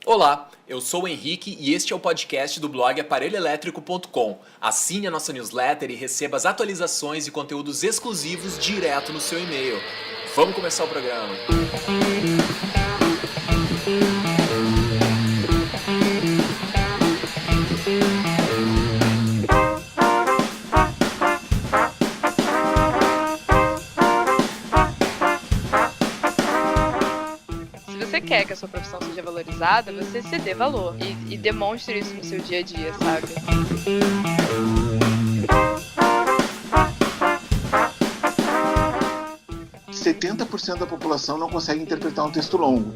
Olá, eu sou o Henrique e este é o podcast do blog aparelhoelétrico.com. Assine a nossa newsletter e receba as atualizações e conteúdos exclusivos direto no seu e-mail. Vamos começar o programa. Se você quer que a sua profissão seja valorizada, você se dê valor e demonstre isso no seu dia a dia, sabe? 70% da população não consegue interpretar um texto longo.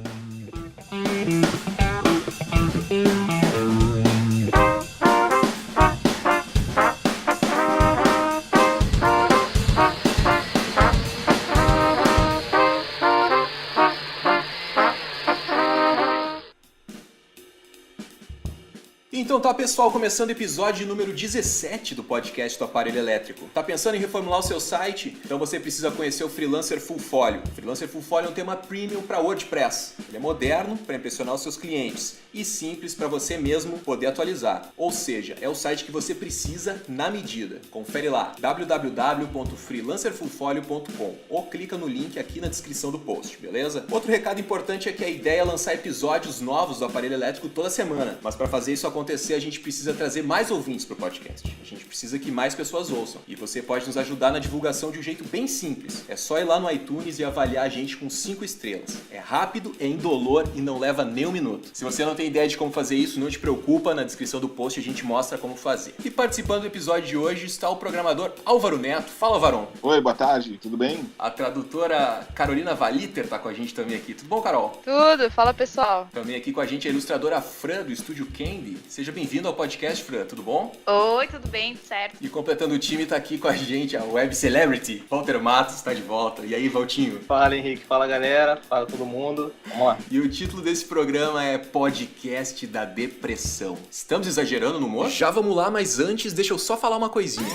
Então tá, pessoal, começando o episódio número 17 do podcast do Aparelho Elétrico. Tá pensando em reformular o seu site? Então você precisa conhecer o Freelancer Full Folio. O Freelancer Full Folio é um tema premium para WordPress. Ele é moderno para impressionar os seus clientes e simples para você mesmo poder atualizar. Ou seja, é o site que você precisa na medida. Confere lá, www.freelancerfullfolio.com ou clica no link aqui na descrição do post, beleza? Outro recado importante é que a ideia é lançar episódios novos do Aparelho Elétrico toda semana, mas para fazer isso acontecer, a gente precisa trazer mais ouvintes para o podcast. A gente precisa que mais pessoas ouçam. E você pode nos ajudar na divulgação de um jeito bem simples. É só ir lá no iTunes e avaliar a gente com 5 estrelas. É rápido, é indolor e não leva nem um minuto. Se você não tem ideia de como fazer isso, não te preocupa, na descrição do post a gente mostra como fazer. E participando do episódio de hoje está o programador Álvaro Neto. Fala, Varon. Oi, boa tarde, tudo bem? A tradutora Carolina Valiter está com a gente também aqui. Tudo bom, Carol? Tudo, fala pessoal. Também aqui com a gente a ilustradora Fran do Estúdio Candy. Seja bem-vindo ao podcast, Fran, tudo bom? Oi, tudo bem? Certo. E completando o time tá aqui com a gente a web celebrity, Walter Matos está de volta. E aí, Valtinho? Fala, Henrique, fala galera, fala todo mundo, vamos lá. E o título desse programa é Podcast da Depressão. Estamos exagerando no humor? Já vamos lá, mas antes deixa eu só falar uma coisinha.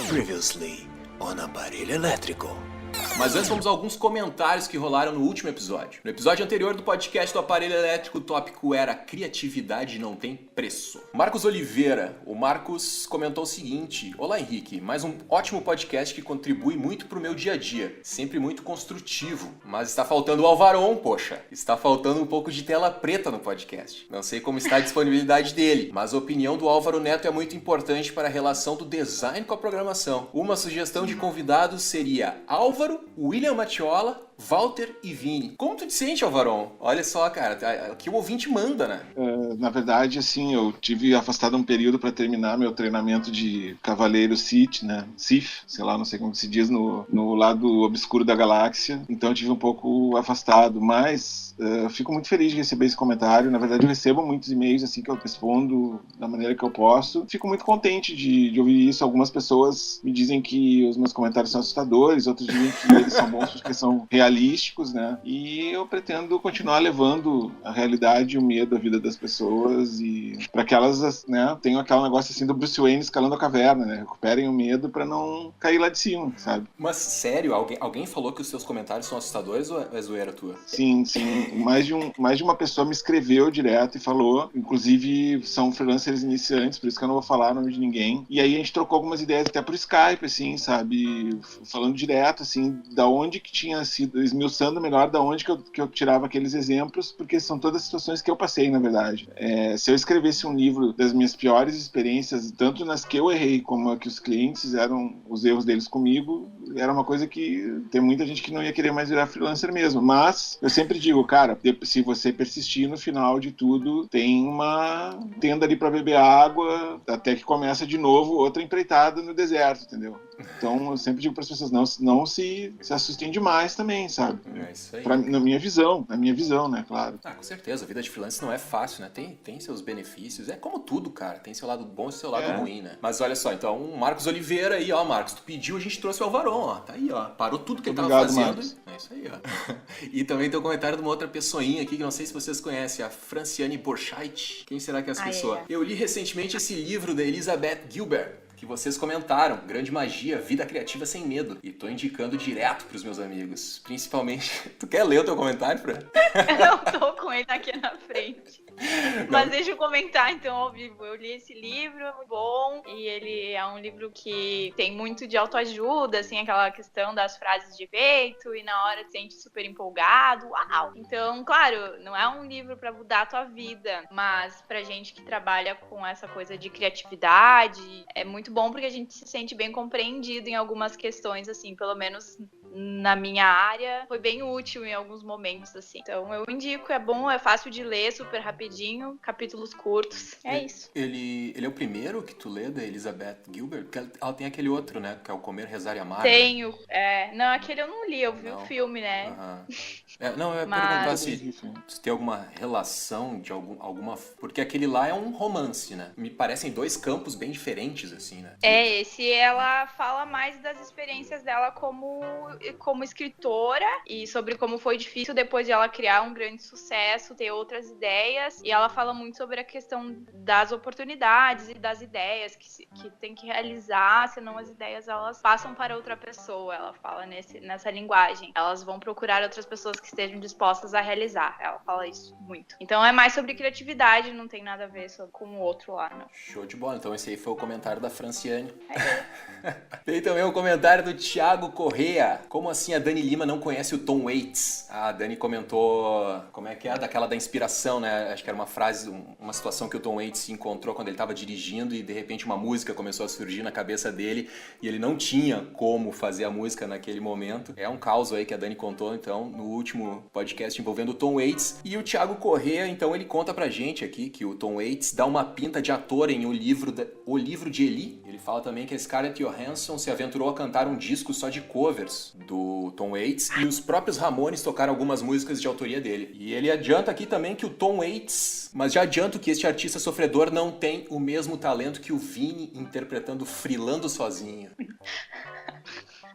Previously on Aparelho Elétrico. Mas antes vamos a alguns comentários que rolaram no último episódio. No episódio anterior do podcast do Aparelho Elétrico, o tópico era criatividade não tem preço. Marcos Oliveira, o Marcos comentou o seguinte: Olá, Henrique, mais um ótimo podcast que contribui muito pro meu dia a dia. Sempre muito construtivo. Mas está faltando o Alvaron, poxa. Está faltando um pouco de tela preta no podcast. Não sei como está a disponibilidade dele, mas a opinião do Álvaro Neto é muito importante para a relação do design com a programação. Uma sugestão de convidados seria Álvaro, William Matiola, Walter e Vini. Como tu te sente, Alvaron? Olha só, cara, aqui o ouvinte manda, né? Na verdade, assim, eu tive afastado um período para terminar meu treinamento de Cavaleiro Sith, né? Sith, sei lá, não sei como se diz, no lado obscuro da galáxia. Então eu tive um pouco afastado, mas eu fico muito feliz de receber esse comentário. Na verdade, eu recebo muitos e-mails assim que eu respondo da maneira que eu posso. Fico muito contente de ouvir isso. Algumas pessoas me dizem que os meus comentários são assustadores, outros dizem que eles são bons porque são realísticos, né? E eu pretendo continuar levando a realidade e o medo à vida das pessoas e para que elas, né, tenham aquele negócio assim do Bruce Wayne escalando a caverna, né? Recuperem o medo para não cair lá de cima, sabe? Mas sério, alguém falou que os seus comentários são assustadores ou é zoeira tua? Sim. Mais de uma pessoa me escreveu direto e falou, inclusive são freelancers iniciantes, por isso que eu não vou falar o nome de ninguém. E aí a gente trocou algumas ideias até por Skype, assim, sabe? Falando direto, assim, da onde que tinha sido, esmiuçando melhor da onde que eu tirava aqueles exemplos, porque são todas situações que eu passei, na verdade. Se eu escrevesse um livro das minhas piores experiências, tanto nas que eu errei, como que os clientes fizeram os erros deles comigo, era uma coisa que tem muita gente que não ia querer mais virar freelancer mesmo. Mas eu sempre digo, cara, se você persistir, no final de tudo, tem uma tenda ali para beber água, até que começa de novo outra empreitada no deserto, entendeu? Então eu sempre digo para as pessoas, não se assustem demais também, sabe? É isso aí. Na minha visão, né, claro. Com certeza, a vida de freelance não é fácil, né? Tem seus benefícios, é como tudo, cara, tem seu lado bom e seu lado ruim, né? Mas olha só, então, o Marcos Oliveira aí, ó, Marcos, tu pediu, a gente trouxe o Alvaron, ó, tá aí, ó, parou tudo que ele tava fazendo. Marcos. É isso aí, ó. E também tem um comentário de uma outra pessoinha aqui, que não sei se vocês conhecem, a Franciane Borchardt. Quem será que é essa pessoa? Eu li recentemente esse livro da Elizabeth Gilbert, que vocês comentaram. Grande magia, vida criativa sem medo. E tô indicando direto pros meus amigos. Principalmente... Tu quer ler o teu comentário, Fran? Eu tô com ele aqui na frente. Mas deixa eu comentar então ao vivo. Eu li esse livro, é muito bom. E ele é um livro que tem muito de autoajuda, assim, aquela questão das frases de efeito. E na hora se sente super empolgado. Uau! Então, claro, não é um livro pra mudar a tua vida. Mas pra gente que trabalha com essa coisa de criatividade, é muito bom porque a gente se sente bem compreendido em algumas questões, assim, pelo menos na minha área, foi bem útil em alguns momentos, assim. Então eu indico, é bom, é fácil de ler, super rapidinho, capítulos curtos. É isso. Ele é o primeiro que tu lê da Elizabeth Gilbert? Porque ela tem aquele outro, né? Que é o Comer, Rezar e Amar. Tenho, não, aquele eu não li, eu vi o filme, né? Não, eu ia perguntar se tem alguma relação de alguma... Porque aquele lá é um romance, né? Me parecem dois campos bem diferentes, assim, né? Esse ela fala mais das experiências dela como escritora e sobre como foi difícil depois de ela criar um grande sucesso, ter outras ideias, e ela fala muito sobre a questão das oportunidades e das ideias que tem que realizar, senão as ideias elas passam para outra pessoa. Ela fala nessa linguagem, elas vão procurar outras pessoas que estejam dispostas a realizar. Ela fala isso muito. Então é mais sobre criatividade, não tem nada a ver com o outro lá, não. Show de bola, então esse aí foi o comentário da Franciane. Tem também o comentário do Thiago Correa. Como assim a Dani Lima não conhece o Tom Waits? A Dani comentou, como é que é? Daquela da inspiração, né? Acho que era uma frase, uma situação que o Tom Waits se encontrou quando ele estava dirigindo e de repente uma música começou a surgir na cabeça dele e ele não tinha como fazer a música naquele momento. É um caos aí que a Dani contou, então, no último podcast envolvendo o Tom Waits. E o Thiago Correa, então, ele conta pra gente aqui que o Tom Waits dá uma pinta de ator em O Livro de Eli. Ele fala também que a Scarlett Johansson se aventurou a cantar um disco só de covers do Tom Waits e os próprios Ramones tocaram algumas músicas de autoria dele. E ele adianta aqui também que o Tom Waits, mas já adianto que este artista sofredor não tem o mesmo talento que o Vini interpretando Frilando Sozinho.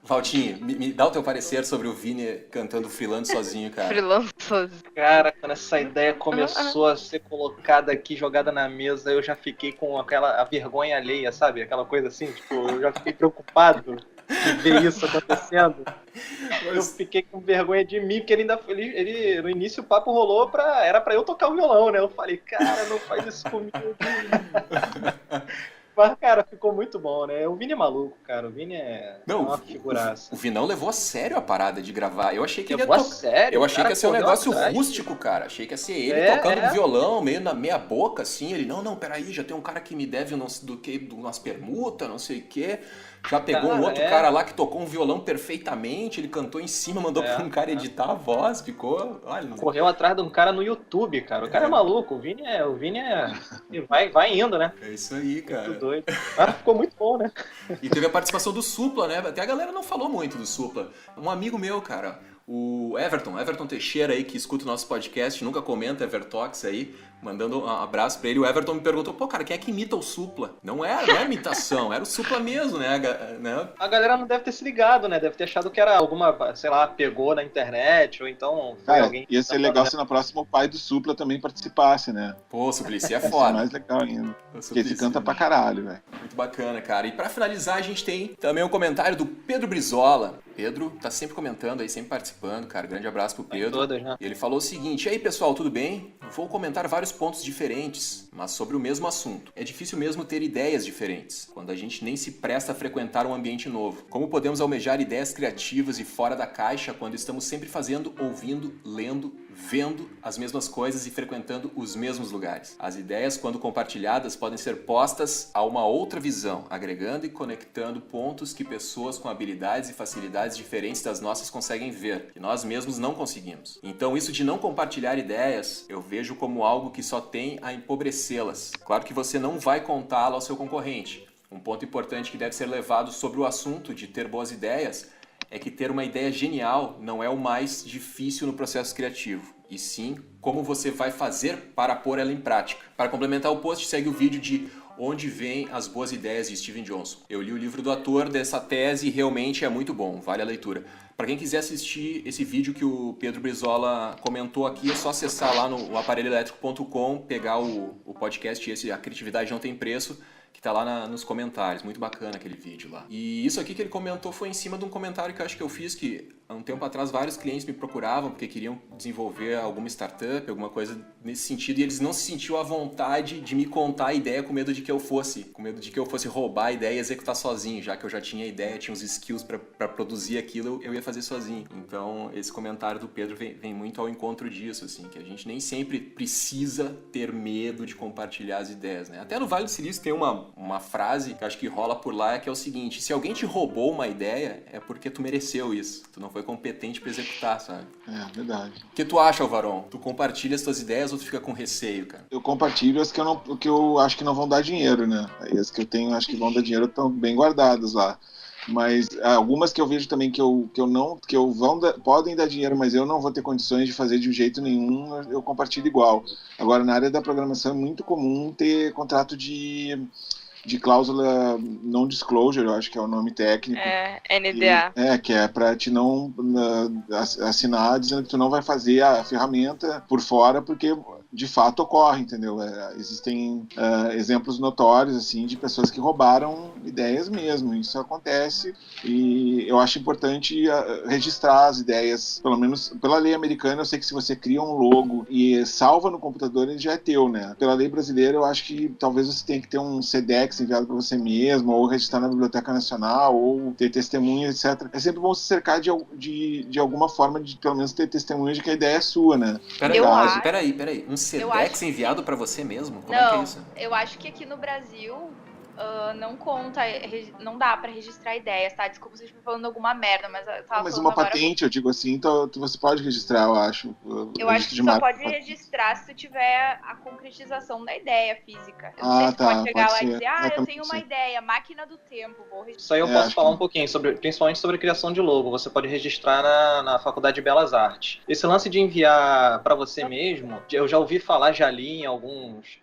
Valtinho, me dá o teu parecer sobre o Vini cantando Frilando Sozinho, cara. Frilando Sozinho. Cara, quando essa ideia começou a ser colocada aqui, jogada na mesa, eu já fiquei com a vergonha alheia, sabe? Aquela coisa assim, tipo, eu já fiquei preocupado de ver isso acontecendo. Eu fiquei com vergonha de mim, porque ele no início o papo rolou era pra eu tocar o violão, né? Eu falei, cara, não faz isso comigo. Mas, cara, ficou muito bom, né? O Vini é maluco, cara. O Vini é uma figuraça. O Vinão levou a sério a parada de gravar. Eu achei que ele ia tocar. Sério? Eu achei que ia ser um negócio rústico, cara. Achei que ia ser ele tocando um violão, meio na meia boca, assim. Ele, não, peraí, já tem um cara que me deve umas permutas, não sei o quê. Já pegou um outro cara lá que tocou um violão perfeitamente, ele cantou em cima, mandou pra um cara editar a voz, ficou... Olha, correu atrás de um cara no YouTube, cara. O cara é maluco, o Vini vai indo, né? É isso aí, cara. Muito doido. Mas ficou muito bom, né? E teve a participação do Supla, né? Até a galera não falou muito do Supla. Um amigo meu, cara, o Everton Teixeira aí, que escuta o nosso podcast, nunca comenta Evertox aí, mandando um abraço pra ele. O Everton me perguntou, pô, cara, quem é que imita o Supla? Não é imitação, era o Supla mesmo, né? A galera não deve ter se ligado, né? Deve ter achado que era alguma, sei lá, pegou na internet, ou então foi alguém... Ia ser legal se na próxima o pai do Supla também participasse, né? Pô, o Suplicy é foda. Mais legal ainda. Porque ele canta pra caralho, velho. Muito bacana, cara. E pra finalizar, a gente tem também um comentário do Pedro Brizola. Pedro tá sempre comentando aí, sempre participando, cara. Grande abraço pro Pedro. Todas, né? E ele falou o seguinte: e aí, pessoal, tudo bem? Vou comentar vários pontos diferentes, mas sobre o mesmo assunto. É difícil mesmo ter ideias diferentes, quando a gente nem se presta a frequentar um ambiente novo. Como podemos almejar ideias criativas e fora da caixa quando estamos sempre fazendo, ouvindo, lendo, vendo as mesmas coisas e frequentando os mesmos lugares? As ideias, quando compartilhadas, podem ser postas a uma outra visão, agregando e conectando pontos que pessoas com habilidades e facilidades diferentes das nossas conseguem ver, que nós mesmos não conseguimos. Então, isso de não compartilhar ideias, eu vejo como algo que só tem a empobrecê-las. Claro que você não vai contá-lo ao seu concorrente. Um ponto importante que deve ser levado sobre o assunto de ter boas ideias é que ter uma ideia genial não é o mais difícil no processo criativo, e sim como você vai fazer para pôr ela em prática. Para complementar o post, segue o vídeo de Onde Vêm as Boas Ideias de Steven Johnson. Eu li o livro do autor dessa tese e realmente é muito bom, vale a leitura. Para quem quiser assistir esse vídeo que o Pedro Brizola comentou aqui, é só acessar lá no aparelhoelétrico.com, pegar o podcast esse, A Criatividade Não Tem Preço, que tá lá nos comentários. Muito bacana aquele vídeo lá. E isso aqui que ele comentou foi em cima de um comentário que eu acho que eu fiz, que há um tempo atrás vários clientes me procuravam porque queriam desenvolver alguma startup, alguma coisa nesse sentido, e eles não se sentiam à vontade de me contar a ideia com medo de que eu fosse roubar a ideia e executar sozinho, já que eu já tinha a ideia, tinha os skills para produzir aquilo, eu ia fazer sozinho. Então, esse comentário do Pedro vem muito ao encontro disso, assim, que a gente nem sempre precisa ter medo de compartilhar as ideias, né? Até no Vale do Silício tem uma frase que eu acho que rola por lá, que é o seguinte: se alguém te roubou uma ideia, é porque tu mereceu isso. Tu não foi competente para executar, sabe? É, verdade. O que tu acha, Alvaron? Tu compartilha as tuas ideias ou tu fica com receio, cara? Eu compartilho as que eu acho que não vão dar dinheiro, né? Aí as que eu tenho, acho que vão dar dinheiro, estão bem guardadas lá. Mas algumas que eu vejo também podem dar dinheiro, mas eu não vou ter condições de fazer de um jeito nenhum, eu compartilho igual. Agora, na área da programação é muito comum ter contrato de cláusula non-disclosure, eu acho que é o nome técnico. NDA. Que é para te não assinar dizendo que tu não vai fazer a ferramenta por fora, porque de fato ocorre, entendeu? Existem exemplos notórios, assim, de pessoas que roubaram ideias mesmo, isso acontece, e eu acho importante registrar as ideias, pelo menos pela lei americana. Eu sei que se você cria um logo e salva no computador, ele já é teu, né? Pela lei brasileira, eu acho que talvez você tenha que ter um CDEX enviado para você mesmo, ou registrar na Biblioteca Nacional, ou ter testemunhas, etc. É sempre bom se cercar de alguma forma de pelo menos ter testemunhas de que a ideia é sua, né? Peraí. Um CDEX enviado para você mesmo? Como é que é isso? Eu acho que aqui no Brasil não conta, não dá pra registrar ideias, tá? Desculpa se eu estiver falando alguma merda, mas eu tava mas falando uma agora... patente, eu digo assim, então você pode registrar, eu acho. Eu acho que só pode registrar se tu tiver a concretização da ideia física. Eu não sei se pode chegar lá e dizer, eu tenho uma ideia, máquina do tempo, vou registrar. Isso aí eu posso falar um pouquinho, principalmente sobre criação de logo. Você pode registrar na Faculdade de Belas Artes. Esse lance de enviar para você mesmo, eu já ouvi falar, já li em alguns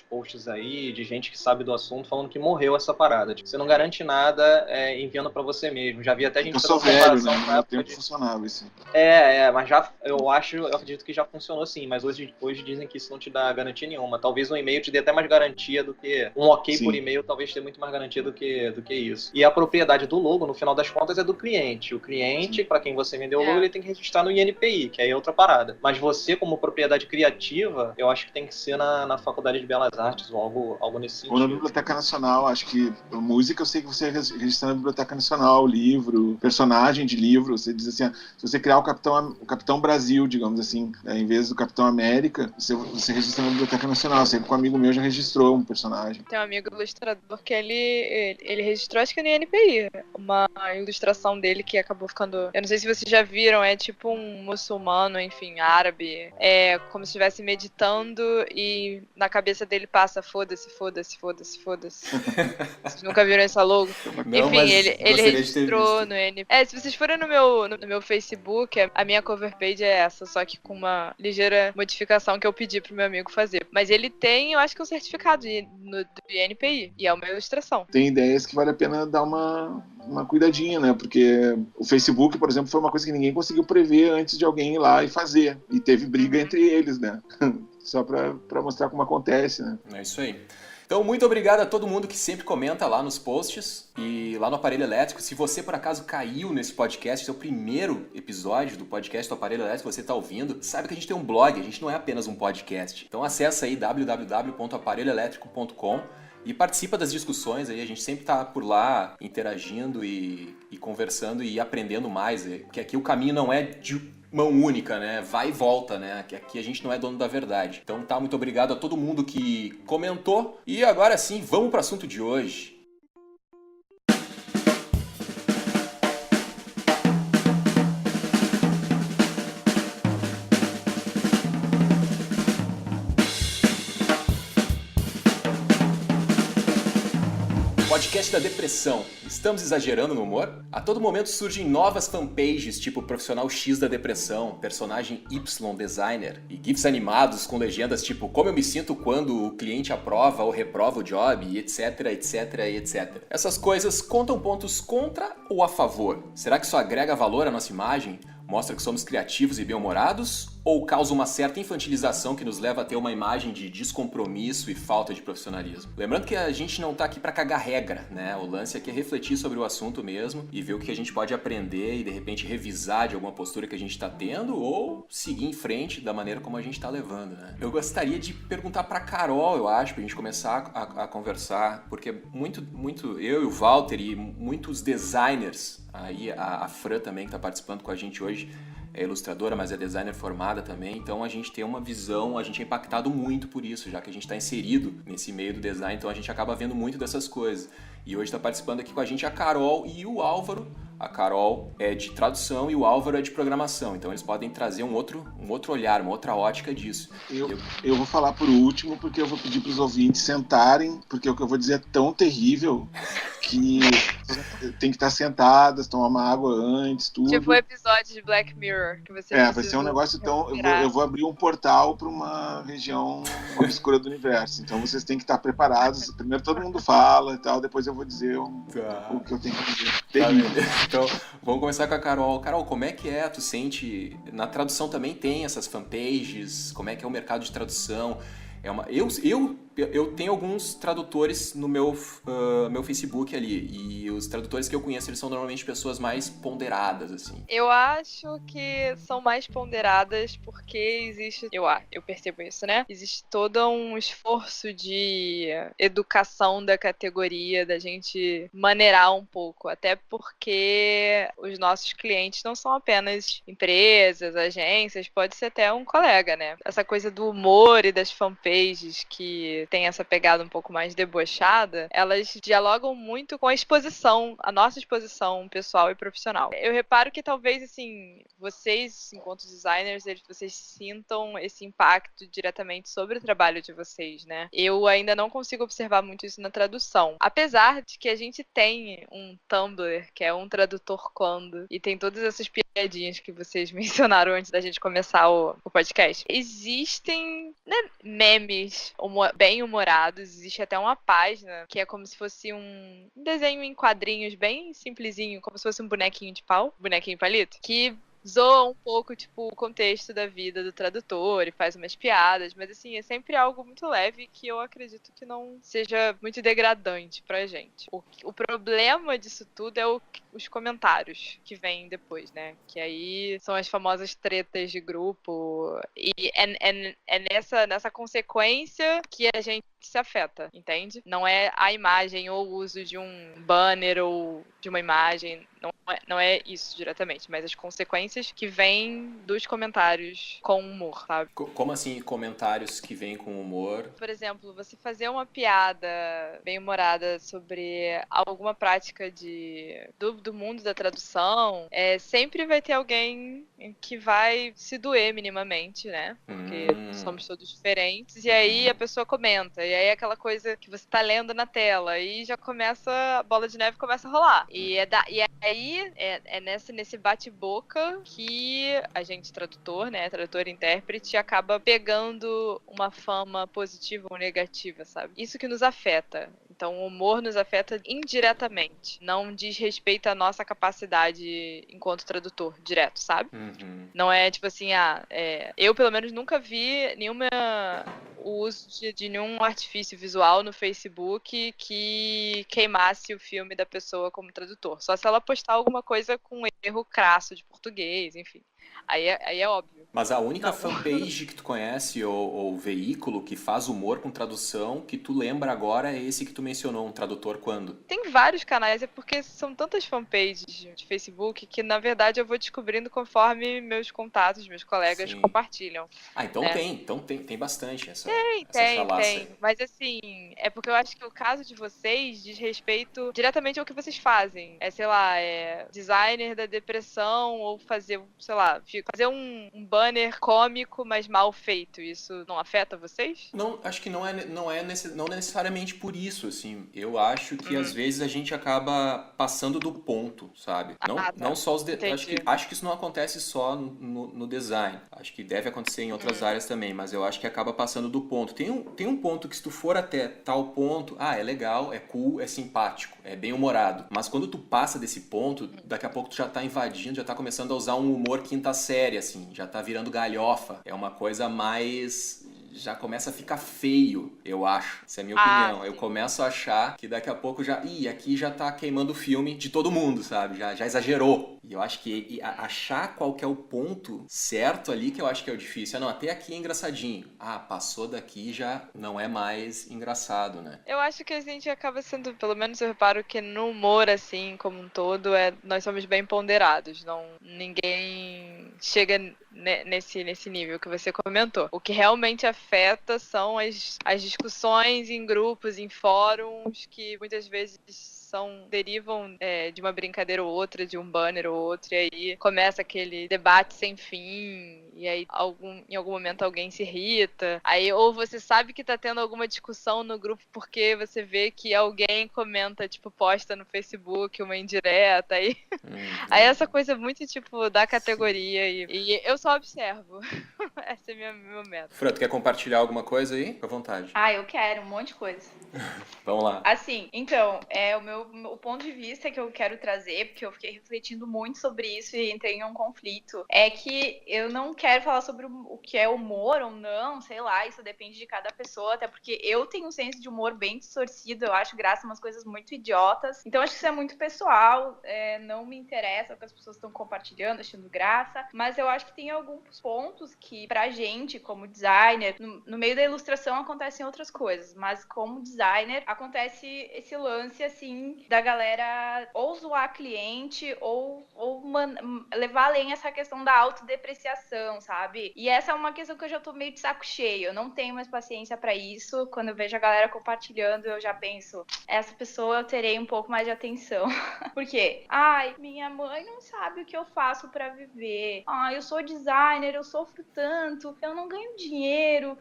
posts aí, de gente que sabe do assunto, falando que morreu essa parada. Tipo, você não garante nada enviando para você mesmo. Já vi até gente... Eu sou velho, né? No meu tempo funcionava isso. Mas eu acredito que já funcionou sim, mas hoje dizem que isso não te dá garantia nenhuma. Talvez um e-mail te dê até mais garantia do que... Um ok sim. Por e-mail talvez dê muito mais garantia do que isso. E a propriedade do logo, no final das contas, é do cliente. O cliente, para quem você vendeu o logo, ele tem que registrar no INPI, que aí é outra parada. Mas você, como propriedade criativa, eu acho que tem que ser na Faculdade de Belas Artes ou algo nesse sentido. Ou na Biblioteca Nacional, acho que música eu sei que você registra na Biblioteca Nacional, livro, personagem de livro, você diz assim, se você criar o Capitão Brasil, digamos assim, em vez do Capitão América, você registra na Biblioteca Nacional. Eu sei que um amigo meu já registrou um personagem. Tem um amigo ilustrador que ele registrou, acho que no INPI, uma ilustração dele que acabou ficando... Eu não sei se vocês já viram, é tipo um muçulmano, enfim, árabe, como se estivesse meditando e na cabeça dele passa foda-se. Vocês nunca viram essa logo? Não, enfim, ele registrou no NP. Se vocês forem no meu Facebook, a minha cover page é essa, só que com uma ligeira modificação que eu pedi pro meu amigo fazer. Mas ele tem, eu acho que um certificado do INPI, e é uma ilustração. Tem ideias que vale a pena dar uma cuidadinha, né? Porque o Facebook, por exemplo, foi uma coisa que ninguém conseguiu prever antes de alguém ir lá e fazer. E teve briga entre eles, né? Só pra mostrar como acontece, né? É isso aí. Então, muito obrigado a todo mundo que sempre comenta lá nos posts e lá no Aparelho Elétrico. Se você, por acaso, caiu nesse podcast, esse é o primeiro episódio do podcast do Aparelho Elétrico que você está ouvindo, sabe que a gente tem um blog, a gente não é apenas um podcast. Então, acessa aí www.aparelhoelétrico.com e participa das discussões aí. A gente sempre está por lá interagindo e conversando e aprendendo mais. Porque aqui o caminho não é de mão única, né? Vai e volta, né? Aqui a gente não é dono da verdade. Então tá, muito obrigado a todo mundo que comentou. E agora sim, vamos para o assunto de hoje. Podcast da depressão. Estamos exagerando no humor? A todo momento surgem novas fanpages, tipo Profissional X da Depressão, Personagem Y Designer, e GIFs animados com legendas tipo Como eu me sinto quando o cliente aprova ou reprova o job, e etc, etc, etc. Essas coisas contam pontos contra ou a favor? Será que isso agrega valor à nossa imagem? Mostra que somos criativos e bem-humorados? ou causa uma certa infantilização que nos leva a ter uma imagem de descompromisso e falta de profissionalismo? Lembrando que a gente não tá aqui para cagar regra, né? O lance aqui é refletir sobre o assunto mesmo e ver o que a gente pode aprender e de repente revisar de alguma postura que a gente tá tendo ou seguir em frente da maneira como a gente tá levando, né? Eu gostaria de perguntar pra Carol, eu acho, pra gente começar a conversar, porque muito eu e o Walter e muitos designers, aí a Fran também que tá participando com a gente hoje, é ilustradora, mas é designer formada também, então a gente tem uma visão, a gente é impactado muito por isso, já que a gente está inserido nesse meio do design, então a gente acaba vendo muito dessas coisas. E hoje está participando aqui com a gente a Carol e o Álvaro. A Carol é de tradução e o Álvaro é de programação, então eles podem trazer um outro olhar, uma outra ótica disso. Eu vou falar por último, porque eu vou pedir para os ouvintes sentarem, porque o que eu vou dizer é tão terrível que tem que estar sentadas, tomar uma água antes, tudo. Tipo o episódio de Black Mirror, que você vai ser um negócio tão... Eu vou abrir um portal para uma região obscura do universo, então vocês têm que estar preparados. Primeiro todo mundo fala e tal, depois eu vou dizer o que eu tenho que dizer. Terrível. Então, vamos começar com a Carol. Carol, como é que é? Tu sente... Na tradução também tem essas fanpages? Como é que é o mercado de tradução? Eu tenho alguns tradutores no meu Facebook ali, e os tradutores que eu conheço, eles são normalmente pessoas mais ponderadas, assim. Eu acho que são mais ponderadas porque existe, eu percebo isso, né? Existe todo um esforço de educação da categoria, da gente maneirar um pouco, até porque os nossos clientes não são apenas empresas, agências, pode ser até um colega, né? Essa coisa do humor e das fanpages que tem essa pegada um pouco mais debochada, elas dialogam muito com a nossa exposição pessoal e profissional. Eu reparo que talvez, assim, vocês, enquanto designers, vocês sintam esse impacto diretamente sobre o trabalho de vocês, né? Eu ainda não consigo observar muito isso na tradução. Apesar de que a gente tem um Tumblr, que é um tradutor quando, e tem todas essas piadinhas que vocês mencionaram antes da gente começar o podcast. Existem, né, memes bem humorados, existe até uma página que é como se fosse um desenho em quadrinhos bem simplesinho, como se fosse um bonequinho de pau, bonequinho palito, que zoa um pouco, tipo, o contexto da vida do tradutor e faz umas piadas, mas assim, é sempre algo muito leve que eu acredito que não seja muito degradante pra gente. O problema disso tudo é os comentários que vêm depois, né? Que aí são as famosas tretas de grupo e é nessa consequência que a gente se afeta, entende? Não é a imagem ou o uso de um banner ou de uma imagem, não é isso diretamente, mas as consequências que vêm dos comentários com humor, sabe? Como assim comentários que vêm com humor? Por exemplo, você fazer uma piada bem humorada sobre alguma prática do mundo da tradução, sempre vai ter alguém que vai se doer minimamente, né? Porque somos todos diferentes, e aí a pessoa comenta, e aí aquela coisa que você tá lendo na tela, e já começa, a bola de neve começa a rolar. E aí é nesse bate-boca que a gente, tradutor, né, tradutor e intérprete, acaba pegando uma fama positiva ou negativa, sabe? Isso que nos afeta. Então, o humor nos afeta indiretamente. Não diz respeito à nossa capacidade enquanto tradutor, direto, sabe? Uhum. Não é tipo assim, eu pelo menos nunca vi o uso de nenhum artifício visual no Facebook que queimasse o filme da pessoa como tradutor. Só se ela postar alguma coisa com erro crasso de português, enfim. Aí é óbvio. Mas a única fanpage que tu conhece ou veículo que faz humor com tradução que tu lembra agora é esse que tu mencionou, um tradutor quando? Tem vários canais, é porque são tantas fanpages de Facebook que, na verdade, eu vou descobrindo conforme meus contatos, meus colegas compartilham. Então tem bastante essa Tem. Mas assim, é porque eu acho que o caso de vocês diz respeito diretamente ao que vocês fazem. Sei lá, designer da depressão ou fazer, sei lá, fazer um banner cômico, mas mal feito. Isso não afeta vocês? Não, acho que não necessariamente por isso, assim. Eu acho que às vezes a gente acaba passando do ponto, sabe? Não só os... Acho que isso não acontece só no design. Acho que deve acontecer em outras áreas também, mas eu acho que acaba passando do ponto. Tem um ponto que se tu for até tal ponto, é legal, é cool, é simpático, é bem humorado. Mas quando tu passa desse ponto, daqui a pouco tu já tá invadindo, já tá começando a usar um humor quinta série, assim, já tá virando galhofa. É uma coisa mais... já começa a ficar feio, eu acho. Essa é a minha opinião. Sim. Eu começo a achar que daqui a pouco já... aqui já tá queimando o filme de todo mundo, sabe? Já exagerou. E eu acho que achar qual que é o ponto certo ali que eu acho que é o difícil. Não, até aqui é engraçadinho. Passou daqui já não é mais engraçado, né? Eu acho que a gente acaba sendo, pelo menos eu reparo que no humor, assim, como um todo, nós somos bem ponderados. Ninguém chega nesse nível que você comentou. O que realmente afeta são as discussões em grupos, em fóruns, que muitas vezes derivam de uma brincadeira ou outra, de um banner ou outro, e aí começa aquele debate sem fim, e aí em algum momento alguém se irrita, aí ou você sabe que tá tendo alguma discussão no grupo porque você vê que alguém comenta, tipo, posta no Facebook uma indireta, aí essa coisa muito, tipo, da categoria, e eu só observo. Essa é a minha meta. Fran, tu quer compartilhar alguma coisa aí? Fica à vontade. Eu quero um monte de coisa. Vamos lá. Assim, então, o ponto de vista que eu quero trazer, porque eu fiquei refletindo muito sobre isso e entrei em um conflito, é que eu não quero falar sobre o que é humor ou não, sei lá, isso depende de cada pessoa, até porque eu tenho um senso de humor bem distorcido, eu acho graça umas coisas muito idiotas, então acho que isso é muito pessoal, não me interessa o que as pessoas estão compartilhando, achando graça, mas eu acho que tem alguns pontos que, pra gente, como designer, no meio da ilustração acontecem outras coisas, mas como designer, acontece esse lance, assim, da galera ou zoar cliente ou levar além essa questão da autodepreciação, sabe? E essa é uma questão que eu já tô meio de saco cheio, eu não tenho mais paciência pra isso, quando eu vejo a galera compartilhando, eu já penso, essa pessoa eu terei um pouco mais de atenção. Por quê? Minha mãe não sabe o que eu faço pra viver. Eu sou designer, eu sofro tanto, eu não ganho dinheiro.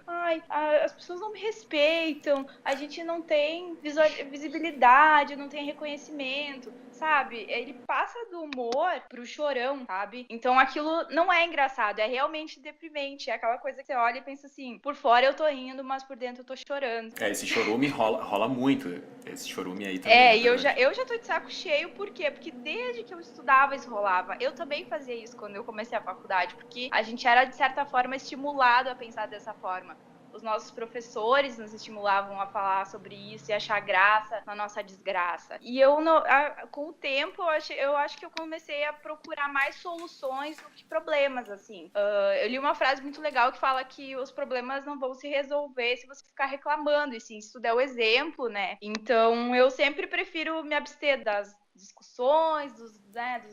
As pessoas não me respeitam, a gente não tem visibilidade, não tem reconhecimento, sabe? Ele passa do humor pro chorão, sabe? Então aquilo não é engraçado, é realmente deprimente. É aquela coisa que você olha e pensa assim, por fora eu tô rindo, mas por dentro eu tô chorando. Esse chorume rola muito. Esse chorume aí também. E eu já tô de saco cheio, por quê? Porque desde que eu estudava isso rolava. Eu também fazia isso quando eu comecei a faculdade, porque a gente era, de certa forma, estimulado a pensar dessa forma. Os nossos professores nos estimulavam a falar sobre isso e achar graça na nossa desgraça. E com o tempo, eu acho que eu comecei a procurar mais soluções do que problemas, assim. Eu li uma frase muito legal que fala que os problemas não vão se resolver se você ficar reclamando, e sim, se tu der o exemplo, né? Então, eu sempre prefiro me abster das discussões, dos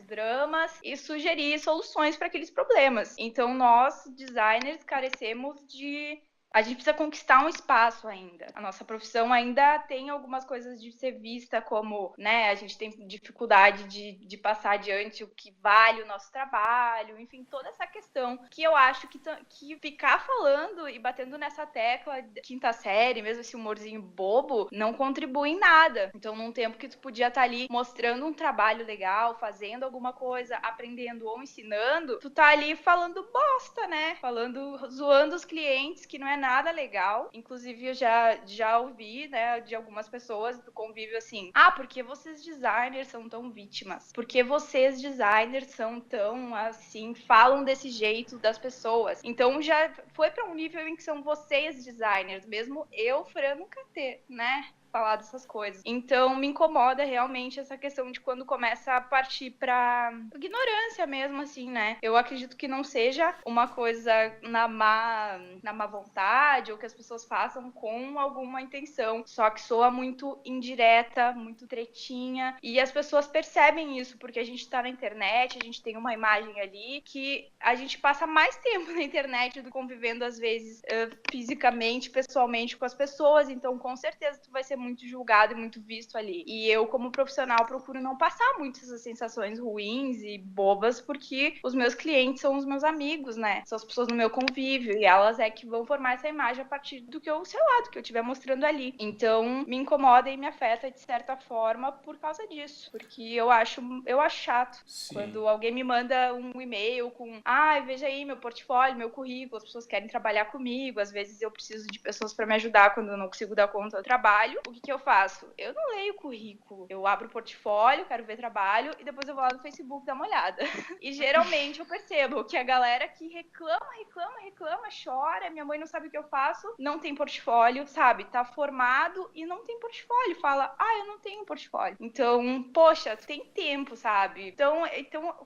dramas e sugerir soluções para aqueles problemas. Então, nós, designers, carecemos de... A gente precisa conquistar um espaço ainda. A nossa profissão ainda tem algumas coisas de ser vista como, né, a gente tem dificuldade de passar adiante o que vale o nosso trabalho, enfim, toda essa questão que eu acho que ficar falando e batendo nessa tecla de quinta série, mesmo esse humorzinho bobo, não contribui em nada. Então, num tempo que tu podia estar ali mostrando um trabalho legal, fazendo alguma coisa, aprendendo ou ensinando, tu tá ali falando bosta, né? Zoando os clientes, que não é nada legal. Inclusive, eu já ouvi, né, de algumas pessoas do convívio assim, porque vocês designers são tão vítimas? Porque vocês designers são tão, assim, falam desse jeito das pessoas? Então, já foi para um nível em que são vocês designers, mesmo eu, Fran, nunca ter, né? Falar dessas coisas. Então, me incomoda realmente essa questão de quando começa a partir pra ignorância mesmo, assim, né? Eu acredito que não seja uma coisa na má vontade ou que as pessoas façam com alguma intenção, só que soa muito indireta, muito tretinha, e as pessoas percebem isso, porque a gente tá na internet, a gente tem uma imagem ali que a gente passa mais tempo na internet do que convivendo, às vezes, fisicamente, pessoalmente com as pessoas, então, com certeza, tu vai ser muito julgado e muito visto ali. E eu, como profissional, procuro não passar muito essas sensações ruins e bobas, porque os meus clientes são os meus amigos, né? São as pessoas no meu convívio, e elas é que vão formar essa imagem a partir do que eu, sei lá, do que eu estiver mostrando ali. Então, me incomoda e me afeta de certa forma por causa disso. Porque eu acho chato. Sim. Quando alguém me manda um e-mail com veja aí meu portfólio, meu currículo, as pessoas querem trabalhar comigo, às vezes eu preciso de pessoas para me ajudar quando eu não consigo dar conta do trabalho. O que eu faço? Eu não leio o currículo. Eu abro o portfólio, quero ver trabalho e depois eu vou lá no Facebook dar uma olhada. E geralmente eu percebo que a galera que reclama, chora, minha mãe não sabe o que eu faço, não tem portfólio, sabe? Tá formado e não tem portfólio. Fala, eu não tenho portfólio. Então, poxa, tem tempo, sabe? Então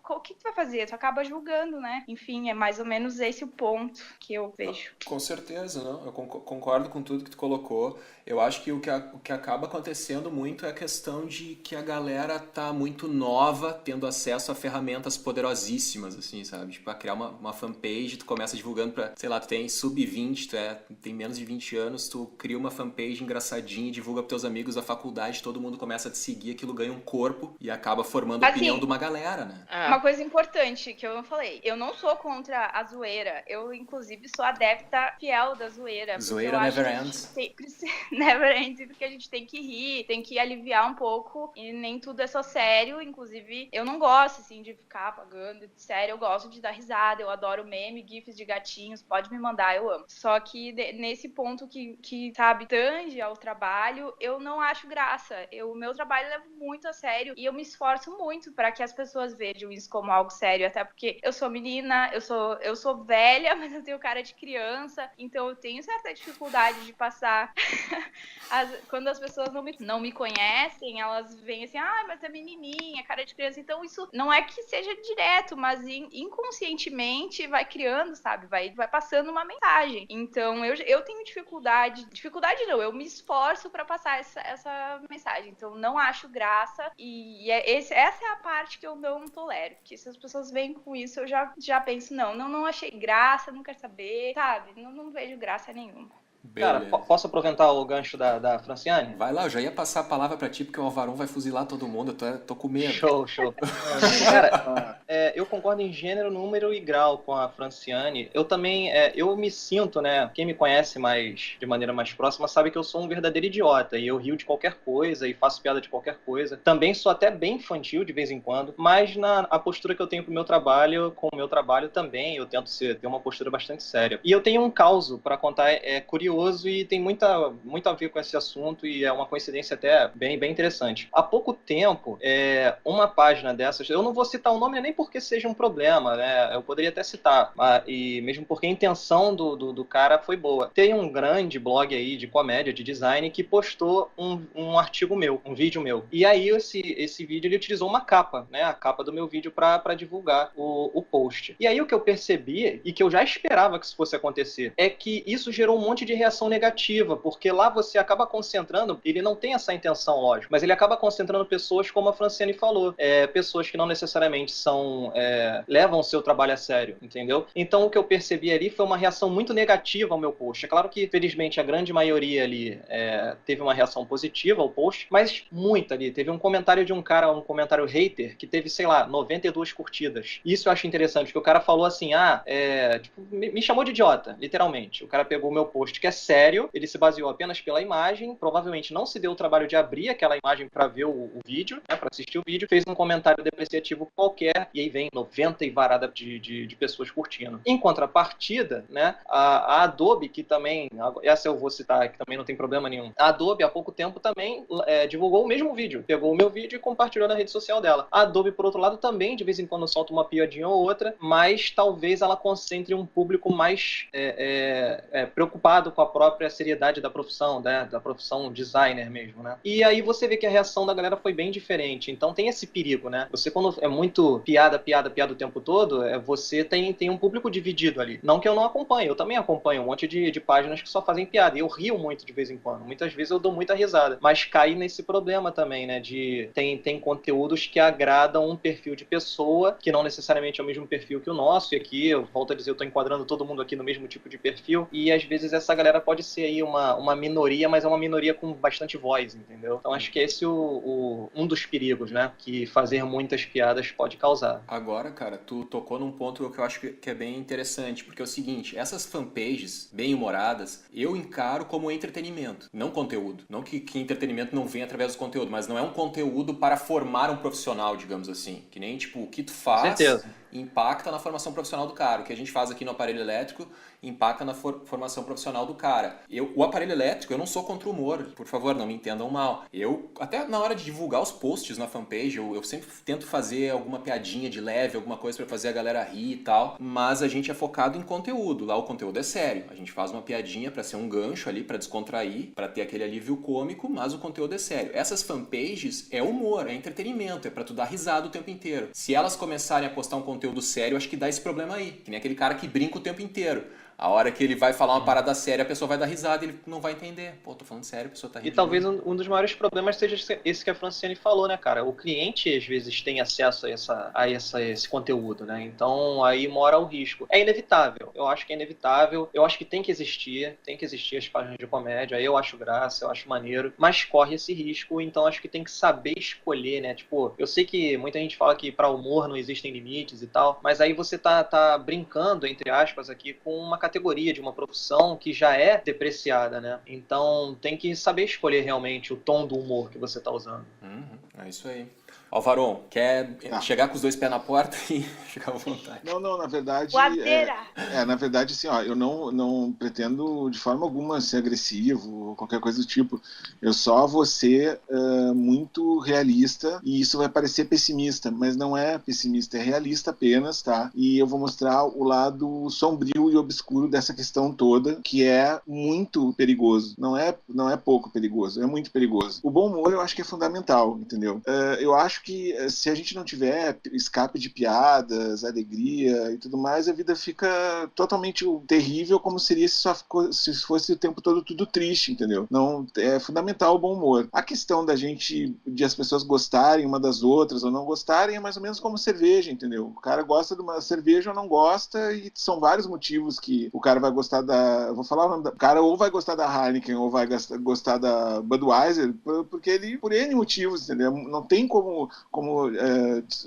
o que tu vai fazer? Tu acaba julgando, né? Enfim, é mais ou menos esse o ponto que eu vejo. Com certeza, não. Eu concordo com tudo que tu colocou. Eu acho que o que acaba acontecendo muito é a questão de que a galera tá muito nova, tendo acesso a ferramentas poderosíssimas, assim, sabe? Tipo, a criar uma fanpage, tu começa divulgando pra, sei lá, tu tem sub-20, tem menos de 20 anos, tu cria uma fanpage engraçadinha, divulga pros teus amigos da faculdade, todo mundo começa a te seguir, aquilo ganha um corpo e acaba formando a opinião de uma galera, né? Uma coisa importante que eu não falei, eu não sou contra a zoeira, eu inclusive sou adepta fiel da zoeira. Zoeira never ends. Never ends, porque a gente tem que rir, tem que aliviar um pouco, e nem tudo é só sério, inclusive eu não gosto, assim, de ficar apagando de sério, eu gosto de dar risada, eu adoro meme, gifs de gatinhos, pode me mandar, eu amo. Só que nesse ponto que sabe, tange ao trabalho, eu não acho graça. O meu trabalho eu levo muito a sério e eu me esforço muito para que as pessoas vejam isso como algo sério, até porque eu sou menina, eu sou velha, mas eu tenho cara de criança, então eu tenho certa dificuldade de passar. Quando as pessoas não me conhecem, elas veem assim, mas é menininha, cara de criança. Então isso não é que seja direto, mas inconscientemente vai criando, sabe? Vai passando uma mensagem. Então eu tenho dificuldade não, eu me esforço para passar essa mensagem. Então não acho graça e essa é a parte que eu não tolero, porque se as pessoas vêm com isso, eu já penso, não achei graça, não quero saber, sabe? Não vejo graça nenhuma. Beleza. Cara, posso aproveitar o gancho da Franciane? Vai lá, eu já ia passar a palavra pra ti, porque o Alvarão vai fuzilar todo mundo, eu tô com medo. Show. Cara, eu concordo em gênero, número e grau com a Franciane. Eu também, eu me sinto, né, quem me conhece de maneira mais próxima sabe que eu sou um verdadeiro idiota, e eu rio de qualquer coisa, e faço piada de qualquer coisa. Também sou até bem infantil de vez em quando, mas a postura que eu tenho com o meu trabalho também, eu tento ter uma postura bastante séria. E eu tenho um caso pra contar, curioso, e tem muito a ver com esse assunto, e é uma coincidência até bem interessante. Há pouco tempo, uma página dessas, eu não vou citar o nome nem porque seja um problema, né? Eu poderia até citar, e mesmo porque a intenção do cara foi boa. Tem um grande blog aí de comédia, de design, que postou um artigo meu, um vídeo meu. E aí esse vídeo ele utilizou uma capa, né? A capa do meu vídeo para divulgar o post. E aí o que eu percebi, e que eu já esperava que isso fosse acontecer, é que isso gerou um monte de reação negativa, porque lá você acaba concentrando, ele não tem essa intenção, lógico, mas ele acaba concentrando pessoas, como a Franciane falou, pessoas que não necessariamente levam o seu trabalho a sério, entendeu? Então o que eu percebi ali foi uma reação muito negativa ao meu post. É claro que, felizmente, a grande maioria ali teve uma reação positiva ao post, mas muita ali. Teve um comentário de um cara, um comentário hater, que teve, sei lá, 92 curtidas. Isso eu acho interessante, porque o cara falou assim, me chamou de idiota, literalmente. O cara pegou o meu post, que é sério, ele se baseou apenas pela imagem, provavelmente não se deu o trabalho de abrir aquela imagem para ver o vídeo, né, para assistir o vídeo, fez um comentário depreciativo qualquer, e aí vem 90 e varada de pessoas curtindo. Em contrapartida, né, a Adobe, que também, essa eu vou citar, que também não tem problema nenhum, a Adobe há pouco tempo também divulgou o mesmo vídeo, pegou o meu vídeo e compartilhou na rede social dela. A Adobe, por outro lado, também de vez em quando solta uma piadinha ou outra, mas talvez ela concentre um público mais preocupado com a própria seriedade da profissão, né? Da profissão designer mesmo, né? E aí você vê que a reação da galera foi bem diferente. Então tem esse perigo, né? Você, quando é muito piada piada o tempo todo, você tem um público dividido ali. Não que eu não acompanhe, eu também acompanho um monte de páginas que só fazem piada. E eu rio muito de vez em quando. Muitas vezes eu dou muita risada. Mas cai nesse problema também, né? Tem conteúdos que agradam um perfil de pessoa, que não necessariamente é o mesmo perfil que o nosso. E aqui, eu volto a dizer, eu tô enquadrando todo mundo aqui no mesmo tipo de perfil. E às vezes essa galera pode ser aí uma minoria, mas é uma minoria com bastante voz, entendeu? Então acho que esse é um dos perigos, né? Que fazer muitas piadas pode causar. Agora, cara, tu tocou num ponto que eu acho que é bem interessante, porque é o seguinte, essas fanpages bem humoradas, eu encaro como entretenimento, não conteúdo. Não que entretenimento não vem através do conteúdo, mas não é um conteúdo para formar um profissional, digamos assim. Que nem, tipo, o que tu faz impacta na formação profissional do cara. O que a gente faz aqui no aparelho elétrico impacta na formação profissional do cara. O aparelho elétrico, eu não sou contra o humor, por favor, não me entendam mal. Eu, até na hora de divulgar os posts na fanpage, eu sempre tento fazer alguma piadinha de leve, alguma coisa pra fazer a galera rir e tal, mas a gente é focado em conteúdo. Lá o conteúdo é sério. A gente faz uma piadinha pra ser um gancho ali, pra descontrair, pra ter aquele alívio cômico, mas o conteúdo é sério. Essas fanpages é humor, é entretenimento, é pra tu dar risada o tempo inteiro. Se elas começarem a postar um conteúdo sério, acho que dá esse problema aí. Que nem aquele cara que brinca o tempo inteiro. A hora que ele vai falar uma parada séria, a pessoa vai dar risada e ele não vai entender. Pô, tô falando sério, a pessoa tá rindo. E talvez um dos maiores problemas seja esse que a Franciane falou, né, cara? O cliente, às vezes, tem acesso a esse conteúdo, né? Então, aí mora o risco. É inevitável. Eu acho que é inevitável. Eu acho que tem que existir as páginas de comédia. Eu acho graça, eu acho maneiro. Mas corre esse risco, então acho que tem que saber escolher, né? Tipo, eu sei que muita gente fala que pra humor não existem limites e tal, mas aí você tá brincando, entre aspas, aqui, com uma categoria de uma profissão que já é depreciada, né? Então tem que saber escolher realmente o tom do humor que você tá usando. É isso aí. Alvaron, quer chegar com os dois pés na porta e ficar à vontade? Não, na verdade... Guadeira! Na verdade, assim, ó, eu não pretendo de forma alguma ser agressivo ou qualquer coisa do tipo. Eu só vou ser muito realista e isso vai parecer pessimista, mas não é pessimista, é realista apenas, tá? E eu vou mostrar o lado sombrio e obscuro dessa questão toda, que é muito perigoso. Não é pouco perigoso, é muito perigoso. O bom humor eu acho que é fundamental, entendeu? Eu acho que se a gente não tiver escape de piadas, alegria e tudo mais, a vida fica totalmente terrível, como seria se fosse o tempo todo tudo triste, entendeu? Não, é fundamental o bom humor. A questão de as pessoas gostarem uma das outras ou não gostarem é mais ou menos como cerveja, entendeu? O cara gosta de uma cerveja ou não gosta e são vários motivos que o cara vai gostar eu vou falar o nome o cara ou vai gostar da Heineken ou vai gostar da Budweiser, porque ele, por N motivos, entendeu? Não tem como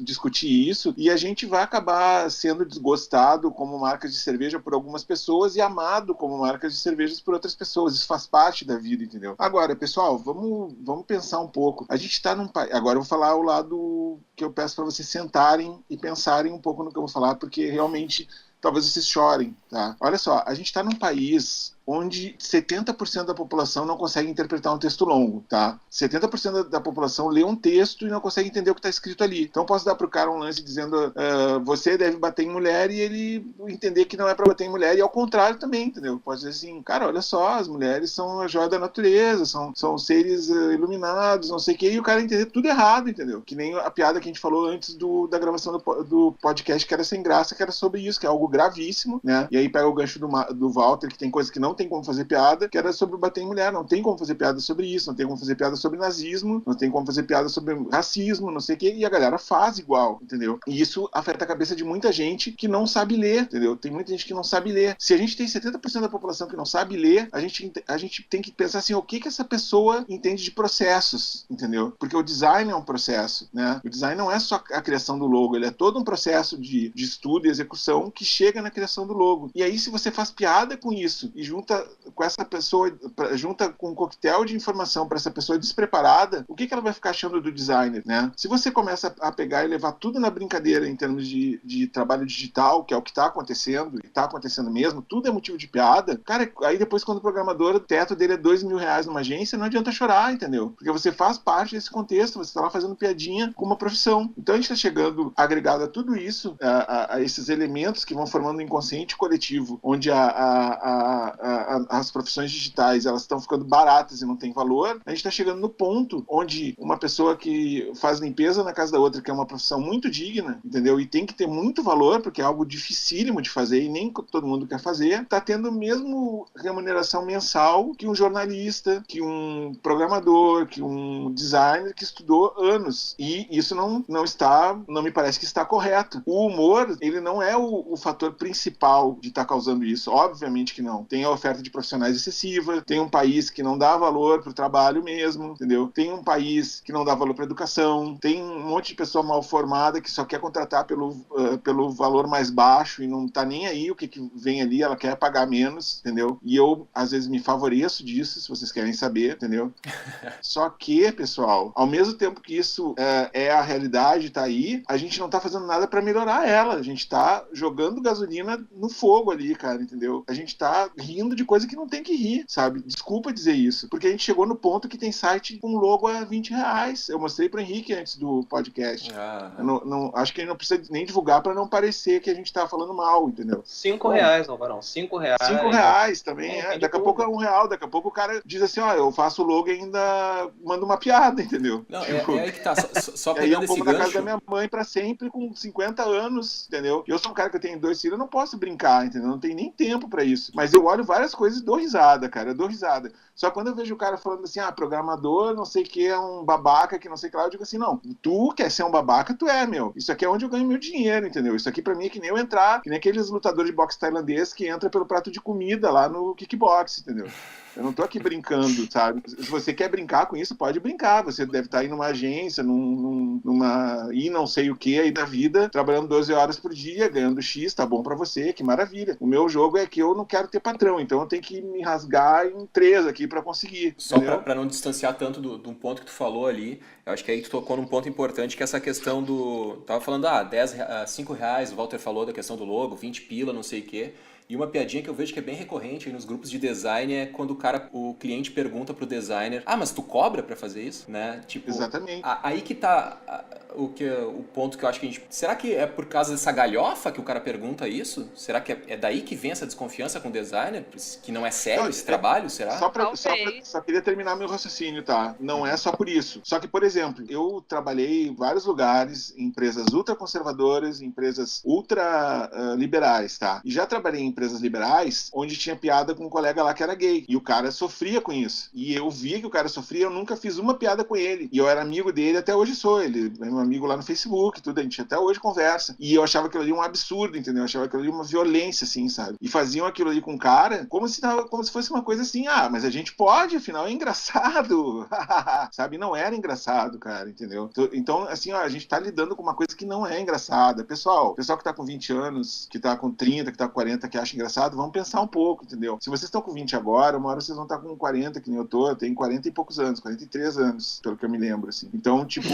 discutir isso, e a gente vai acabar sendo desgostado como marca de cerveja por algumas pessoas e amado como marca de cervejas por outras pessoas. Isso faz parte da vida, entendeu? Agora, pessoal, vamos pensar um pouco. A gente tá num país... Agora eu vou falar o lado que eu peço para vocês sentarem e pensarem um pouco no que eu vou falar, porque realmente talvez vocês chorem, tá? Olha só, a gente tá num país onde 70% da população não consegue interpretar um texto longo, tá? 70% da população lê um texto e não consegue entender o que está escrito ali. Então posso dar pro cara um lance dizendo você deve bater em mulher e ele entender que não é para bater em mulher, e ao contrário também, entendeu? Pode dizer assim, cara, olha só, as mulheres são a joia da natureza, são seres iluminados, não sei o quê, e o cara entender tudo errado, entendeu? Que nem a piada que a gente falou antes da gravação do podcast, que era sem graça, que era sobre isso, que é algo gravíssimo, né? E aí pega o gancho do Walter, que tem coisa que não tem como fazer piada, que era sobre bater em mulher. Não tem como fazer piada sobre isso, não tem como fazer piada sobre nazismo, não tem como fazer piada sobre racismo, não sei o quê, e a galera faz igual, entendeu? E isso afeta a cabeça de muita gente que não sabe ler, entendeu? Tem muita gente que não sabe ler. Se a gente tem 70% da população que não sabe ler, a gente tem que pensar assim, o que essa pessoa entende de processos, entendeu? Porque o design é um processo, né? O design não é só a criação do logo, ele é todo um processo de estudo e execução que chega na criação do logo. E aí, se você faz piada com isso e junta com essa pessoa, junta com um coquetel de informação para essa pessoa despreparada, o que ela vai ficar achando do designer, né? Se você começa a pegar e levar tudo na brincadeira em termos de trabalho digital, que é o que está acontecendo, e está acontecendo mesmo, tudo é motivo de piada, cara, aí depois quando o programador, o teto dele é R$2.000 numa agência, não adianta chorar, entendeu? Porque você faz parte desse contexto, você está lá fazendo piadinha com uma profissão. Então a gente está chegando agregado a tudo isso, a esses elementos que vão formando um inconsciente coletivo, onde as profissões digitais elas estão ficando baratas e não tem valor, a gente está chegando no ponto onde uma pessoa que faz limpeza na casa da outra, que é uma profissão muito digna, entendeu? E tem que ter muito valor, porque é algo dificílimo de fazer e nem todo mundo quer fazer, está tendo mesmo remuneração mensal que um jornalista, que um programador, que um designer que estudou anos. E isso não me parece que está correto. O humor, ele não é o fator principal de estar causando isso. Obviamente que não. Tem a oferta de profissionais excessiva, tem um país que não dá valor pro trabalho mesmo, entendeu? Tem um país que não dá valor pra educação, tem um monte de pessoa mal formada que só quer contratar pelo valor mais baixo e não tá nem aí o que vem ali, ela quer pagar menos, entendeu? E eu, às vezes, me favoreço disso, se vocês querem saber, entendeu? Só que, pessoal, ao mesmo tempo que isso é a realidade, tá aí, a gente não tá fazendo nada pra melhorar ela, a gente tá jogando gasolina no fogo ali, cara, entendeu? A gente tá rindo de coisa que não tem que rir, sabe? Desculpa dizer isso, porque a gente chegou no ponto que tem site com logo a R$20. Eu mostrei pro Henrique antes do podcast. Acho que ele não precisa nem divulgar pra não parecer que a gente tá falando mal, entendeu? R$5, Alvarão, R$5. R$5 também, daqui a pouco é R$1, daqui a pouco o cara diz assim, eu faço o logo e ainda mando uma piada, entendeu? Não, é aí que tá, só e aí eu pegando esse como na casa gancho... da minha mãe pra sempre com 50 anos, entendeu? Eu sou um cara que eu tenho 2 filhos, eu não posso brincar, entendeu? Não tenho nem tempo pra isso. Mas eu olho várias coisas e dou risada, cara, eu dou risada. Só quando eu vejo o cara falando assim, programador, não sei o que, é um babaca, que não sei o que lá, eu digo assim, não, tu quer ser um babaca, tu é, meu. Isso aqui é onde eu ganho meu dinheiro, entendeu? Isso aqui pra mim é que nem eu entrar, que nem aqueles lutadores de boxe tailandês que entra pelo prato de comida lá no kickbox, entendeu? Eu não tô aqui brincando, sabe? Se você quer brincar com isso, pode brincar. Você deve estar aí numa agência, numa não sei o que aí da vida, trabalhando 12 horas por dia, ganhando X, tá bom pra você, que maravilha. O meu jogo é que eu não quero ter patrão, então eu tenho que me rasgar em 3 aqui pra conseguir. Só pra não distanciar tanto de um ponto que tu falou ali, eu acho que aí tu tocou num ponto importante, que é essa questão do... Tava falando, R$5, o Walter falou da questão do logo, 20 pila, não sei o quê. E uma piadinha que eu vejo que é bem recorrente aí nos grupos de design é quando o cliente pergunta pro designer, mas tu cobra pra fazer isso? Né? Tipo, exatamente. Aí que tá o ponto que eu acho que a gente... Será que é por causa dessa galhofa que o cara pergunta isso? Será que é daí que vem essa desconfiança com o designer? Que não é sério esse trabalho, será? Só queria terminar meu raciocínio, tá? Não é só por isso. Só que, por exemplo, eu trabalhei em vários lugares, em empresas ultraconservadoras, empresas ultra liberais, tá? E já trabalhei em empresas liberais, onde tinha piada com um colega lá que era gay. E o cara sofria com isso. E eu via que o cara sofria, eu nunca fiz uma piada com ele. E eu era amigo dele, até hoje sou. Ele é meu amigo lá no Facebook, tudo, a gente até hoje conversa. E eu achava aquilo ali um absurdo, entendeu? Eu achava aquilo ali uma violência, assim, sabe? E faziam aquilo ali com o cara como se fosse uma coisa assim, mas a gente pode, afinal é engraçado. Sabe? Não era engraçado, cara, entendeu? Então, assim, a gente tá lidando com uma coisa que não é engraçada. Pessoal que tá com 20 anos, que tá com 30, que tá com 40, que acha engraçado, vamos pensar um pouco, entendeu? Se vocês estão com 20 agora, uma hora vocês vão estar com 40, que nem eu tenho 40 e poucos anos, 43 anos, pelo que eu me lembro, assim. Então, tipo,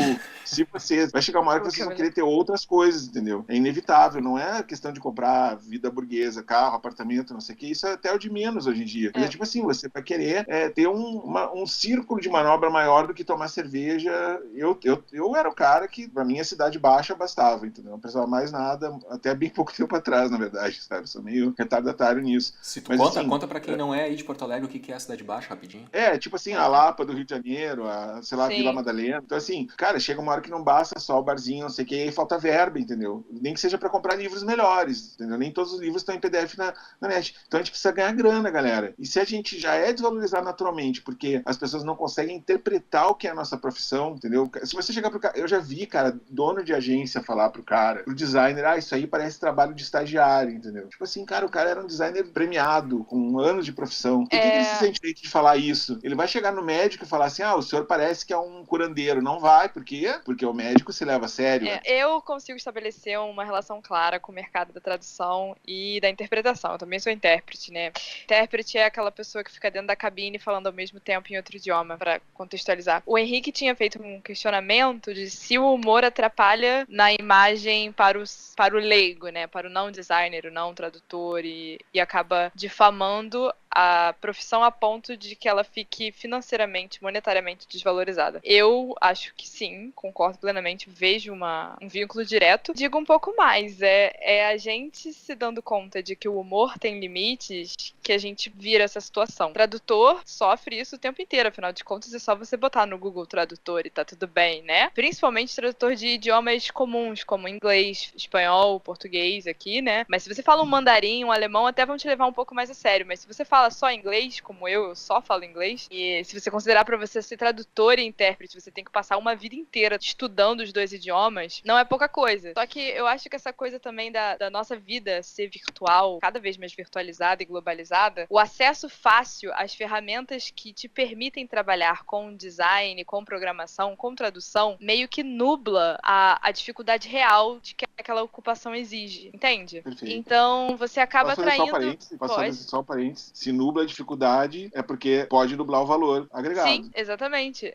se vocês... Vai chegar uma hora que vocês vão querer ter outras coisas, entendeu? É inevitável, não é questão de comprar vida burguesa, carro, apartamento, não sei o que, isso é até o de menos hoje em dia. Mas é tipo assim, você vai querer ter um círculo de manobra maior do que tomar cerveja. Eu era o cara que, pra mim, a cidade baixa bastava, entendeu? Não precisava mais nada, até bem pouco tempo atrás, na verdade, sabe? Eu sou meio retardatário nisso. Se tu mas, conta pra quem não é aí de Porto Alegre o que é a Cidade Baixa, rapidinho. Tipo assim, a Lapa do Rio de Janeiro, sei lá, Sim. Vila Madalena. Então, assim, cara, chega uma hora que não basta só o barzinho, não sei o que, e aí falta verba, entendeu? Nem que seja pra comprar livros melhores, entendeu? Nem todos os livros estão em PDF na net. Então a gente precisa ganhar grana, galera. E se a gente já é desvalorizado naturalmente, porque as pessoas não conseguem interpretar o que é a nossa profissão, entendeu? Se você chegar pro cara... Eu já vi, cara, dono de agência falar pro cara, pro designer, isso aí parece trabalho de estagiário, entendeu? Tipo assim, cara, o cara era um designer premiado, com anos de profissão. Por que ele se sente direito de falar isso? Ele vai chegar no médico e falar assim, o senhor parece que é um curandeiro. Não vai, por quê? Porque o médico se leva a sério. Eu consigo estabelecer uma relação clara com o mercado da tradução e da interpretação. Eu também sou intérprete, né? Intérprete é aquela pessoa que fica dentro da cabine falando ao mesmo tempo em outro idioma, para contextualizar. O Henrique tinha feito um questionamento de se o humor atrapalha na imagem para o leigo, né? Para o não designer, o não tradutor, e acaba difamando a profissão a ponto de que ela fique financeiramente, monetariamente desvalorizada? Eu acho que sim, concordo plenamente, vejo um vínculo direto. Digo um pouco mais, é a gente se dando conta de que o humor tem limites que a gente vira essa situação. O tradutor sofre isso o tempo inteiro, afinal de contas é só você botar no Google Tradutor e tá tudo bem, né? Principalmente tradutor de idiomas comuns, como inglês, espanhol, português aqui, né? Mas se você fala um mandarim, um alemão, até vão te levar um pouco mais a sério. Mas se você fala só inglês, como eu só falo inglês, e se você considerar pra você ser tradutor e intérprete, você tem que passar uma vida inteira estudando os dois idiomas, não é pouca coisa. Só que eu acho que essa coisa também da nossa vida ser virtual, cada vez mais virtualizada e globalizada, o acesso fácil às ferramentas que te permitem trabalhar com design, com programação, com tradução, meio que nubla a dificuldade real de que aquela ocupação exige, entende? Perfeito. Então, você acaba atraindo... Posso fazer só um parênteses? Se nubla a dificuldade, é porque pode nublar o valor agregado. Sim, exatamente.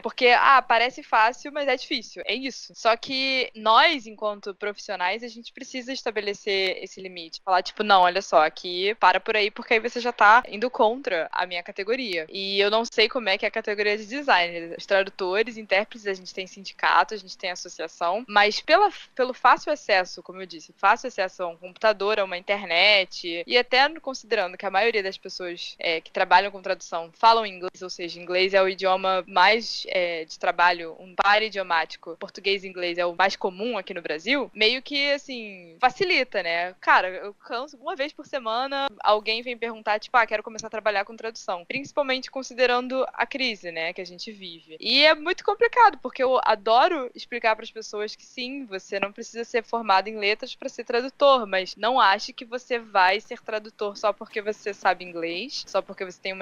Porque, parece fácil, mas é difícil. É isso. Só que nós, enquanto profissionais, a gente precisa estabelecer esse limite. Falar, tipo, não, olha só, aqui, para por aí, porque aí você já tá indo contra a minha categoria. E eu não sei como é que é a categoria de design. Os tradutores, intérpretes, a gente tem sindicato, a gente tem associação, mas pelo fácil acesso, como eu disse, fácil acesso a um computador, a uma internet, e até considerando que a maioria das pessoas que trabalham com tradução falam inglês, ou seja, inglês é o idioma mais de trabalho, um par idiomático, português e inglês é o mais comum aqui no Brasil, meio que, assim, facilita, né? Cara, eu canso, uma vez por semana, alguém vem perguntar, tipo, quero começar a trabalhar com tradução. Principalmente considerando a crise, né, que a gente vive. E é muito complicado, porque eu adoro explicar para as pessoas que sim, você não precisa ser formado em letras para ser tradutor, mas não ache que você vai ser tradutor só porque você sabe inglês, só porque você tem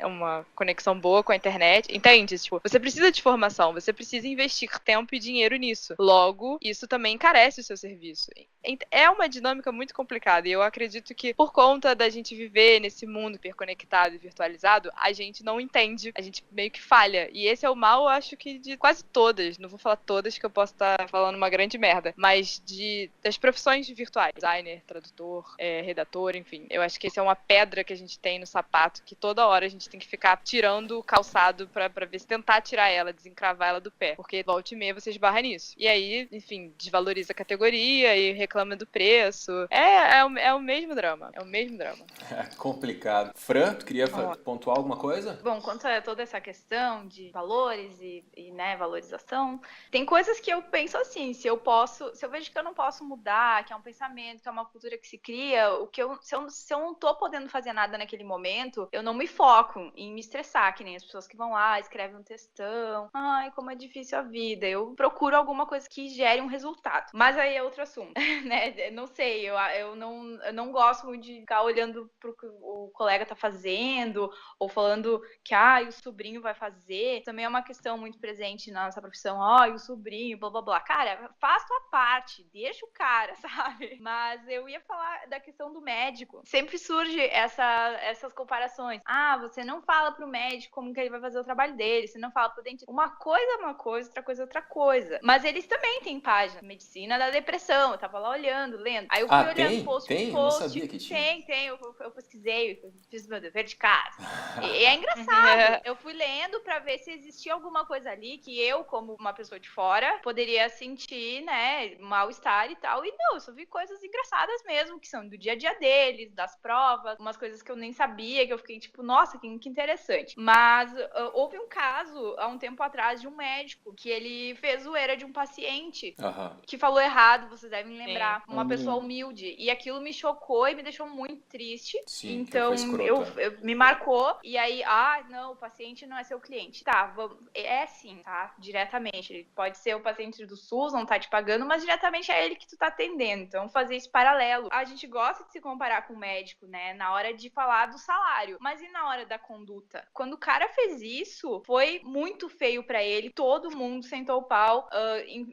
uma conexão boa com a internet, entende? Tipo, você precisa de formação, você precisa investir tempo e dinheiro nisso. Logo, isso também encarece o seu serviço. É uma dinâmica muito complicada, e eu acredito que por conta da gente viver nesse mundo hiperconectado e virtualizado, a gente não entende, a gente meio que falha. E esse é o mal, eu acho que de quase todas, não vou falar todas que eu posso estar falando uma grande merda, mas das profissões virtuais, designer, tradutor, redator, enfim. Eu acho que esse é uma pedra que a gente tem no sapato, que toda hora a gente tem que ficar tirando o calçado pra ver se tentar tirar ela, desencravar ela do pé, porque volta e meia você esbarra nisso. E aí, enfim, desvaloriza a categoria e reclama do preço. É o mesmo drama, é o mesmo drama. Complicado. Fran, tu queria pontuar alguma coisa? Bom, quanto a toda essa questão de valores e né, valorização, tem coisas que eu penso assim, se eu vejo que eu não posso mudar, que é um pensamento, que é uma cultura que se cria, se eu não tô podendo fazer nada naquele momento, eu não me foco em me estressar, que nem as pessoas que vão lá, escrevem um textão, ai, como é difícil a vida, eu procuro alguma coisa que gere um resultado. Mas aí é outro assunto, né? Não sei, eu não gosto muito de ficar olhando pro que o colega tá fazendo, ou falando que, o sobrinho vai fazer. Também é uma questão muito presente na nossa profissão, o sobrinho, blá, blá, blá. Cara, faz tua parte, deixa o cara, sabe? Mas eu ia falar da questão do médico. Sempre surge essas comparações. Você não fala pro médico como que ele vai fazer o trabalho dele, você não fala pro dentista. Uma coisa é uma coisa, outra coisa é outra coisa. Mas eles também têm página. Medicina da depressão, eu tava lá olhando, lendo. Aí eu fui olhando post por post. Eu não sabia que tinha. Tem, eu pesquisei, eu fiz meu dever de casa. E é engraçado. Eu fui lendo pra ver se existia alguma coisa ali que eu, como uma pessoa de fora, poderia sentir, né, mal-estar e tal. E não, eu só vi coisas engraçadas mesmo, que são do dia a dia deles, das provas, umas coisas que eu nem sabia, que eu fiquei tipo, nossa, que interessante. Mas houve um caso, há um tempo atrás, de um médico que ele fez zoeira de um paciente que falou errado, vocês devem lembrar. Sim. Uma pessoa humilde. E aquilo me chocou e me deixou muito triste. Sim, então, me marcou. E aí, não, o paciente não é seu cliente. Tá, é sim, tá? Diretamente. Ele pode ser o paciente do SUS, não tá te pagando, mas diretamente é ele que tu tá atendendo. Então, fazer esse paralelo. A gente gosta de se comparar com o médico, né? Na hora de falar do salário. Mas e na hora da conduta? Quando o cara fez isso, foi muito feio pra ele. Todo mundo sentou o pau.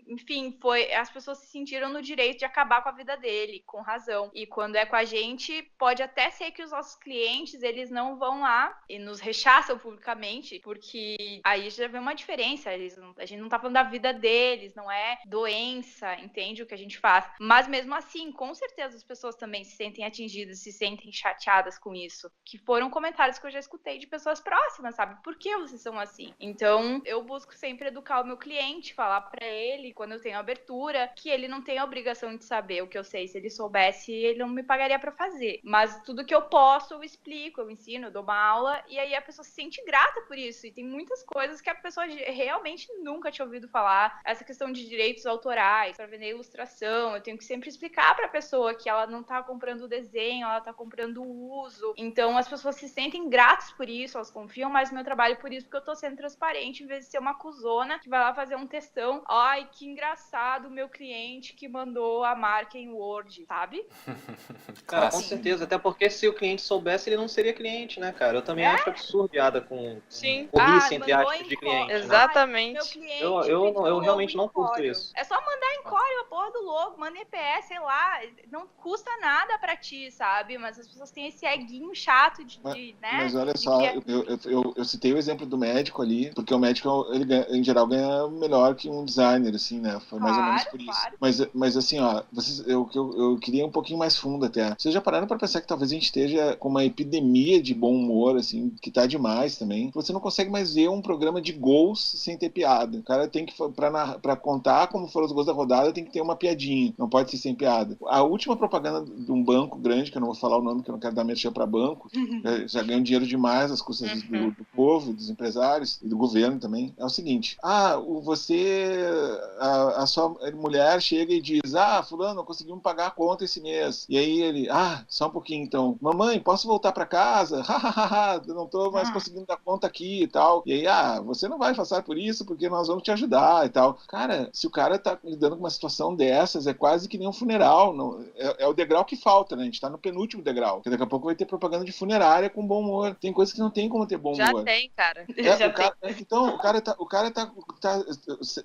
Enfim, as pessoas se sentiram no direito de acabar com a vida dele, com razão. E quando é com a gente, pode até ser que os nossos clientes, eles não vão lá e nos rechaçam publicamente, porque aí já vê uma diferença. A gente não tá falando da vida deles, não é doença, entende o que a gente faz. Mas mesmo assim, com certeza as pessoas também se sentem atingidas, se sentem chateadas com com isso. Que foram comentários que eu já escutei de pessoas próximas, sabe? Por que vocês são assim? Então, eu busco sempre educar o meu cliente, falar pra ele, quando eu tenho abertura, que ele não tem a obrigação de saber o que eu sei. Se ele soubesse, ele não me pagaria pra fazer. Mas tudo que eu posso, eu explico, eu ensino, eu dou uma aula, e aí a pessoa se sente grata por isso. E tem muitas coisas que a pessoa realmente nunca tinha ouvido falar. Essa questão de direitos autorais, pra vender ilustração, eu tenho que sempre explicar pra pessoa que ela não tá comprando o desenho, ela tá comprando o uso. Então as pessoas se sentem gratas por isso, elas confiam mais no meu trabalho por isso, porque eu tô sendo transparente, em vez de ser uma cuzona que vai lá fazer um textão. Ai, que engraçado o meu cliente que mandou a marca em Word, sabe? Cara, com Clássico. certeza. Até porque se o cliente soubesse, ele não seria cliente, né, cara? Eu também acho absurdo piada com Sim. burrice, entre mandou aspas, em de cliente, né? Exatamente. Meu cliente Eu pediu realmente logo não em curto Corel. isso. É só mandar em Corel a porra do logo, manda EPS, sei lá. Não custa nada pra ti, sabe? Mas as pessoas têm esse eguinho chato né? Mas olha de só, criar- eu citei o exemplo do médico ali, porque o médico, ele em geral ganha melhor que um designer, assim, né? Foi mais ou menos Claro, por isso. claro. Mas assim, ó, eu queria um pouquinho mais fundo até. Vocês já pararam pra pensar que talvez a gente esteja com uma epidemia de bom humor, assim, que tá demais também? Você não consegue mais ver um programa de gols sem ter piada. O cara tem que, pra contar como foram os gols da rodada, tem que ter uma piadinha. Não pode ser sem piada. A última propaganda de um banco grande, que eu não vou falar o nome, que eu não quero dar merchan pra banco, já ganham dinheiro demais às custas do povo, dos empresários e do governo também. É o seguinte: a sua mulher chega e diz: fulano, conseguimos pagar a conta esse mês. E aí ele: só um pouquinho então. Mamãe, posso voltar pra casa? Eu não tô mais conseguindo dar conta aqui e tal. E aí, você não vai passar por isso porque nós vamos te ajudar e tal. Cara, se o cara tá lidando com uma situação dessas, é quase que nem um funeral. Não, é o degrau que falta, né? A gente tá no penúltimo degrau. Porque daqui a pouco vai ter propaganda de funerária com bom humor. Tem coisas que não tem como ter bom Já humor. tem, cara. Então, o cara tá.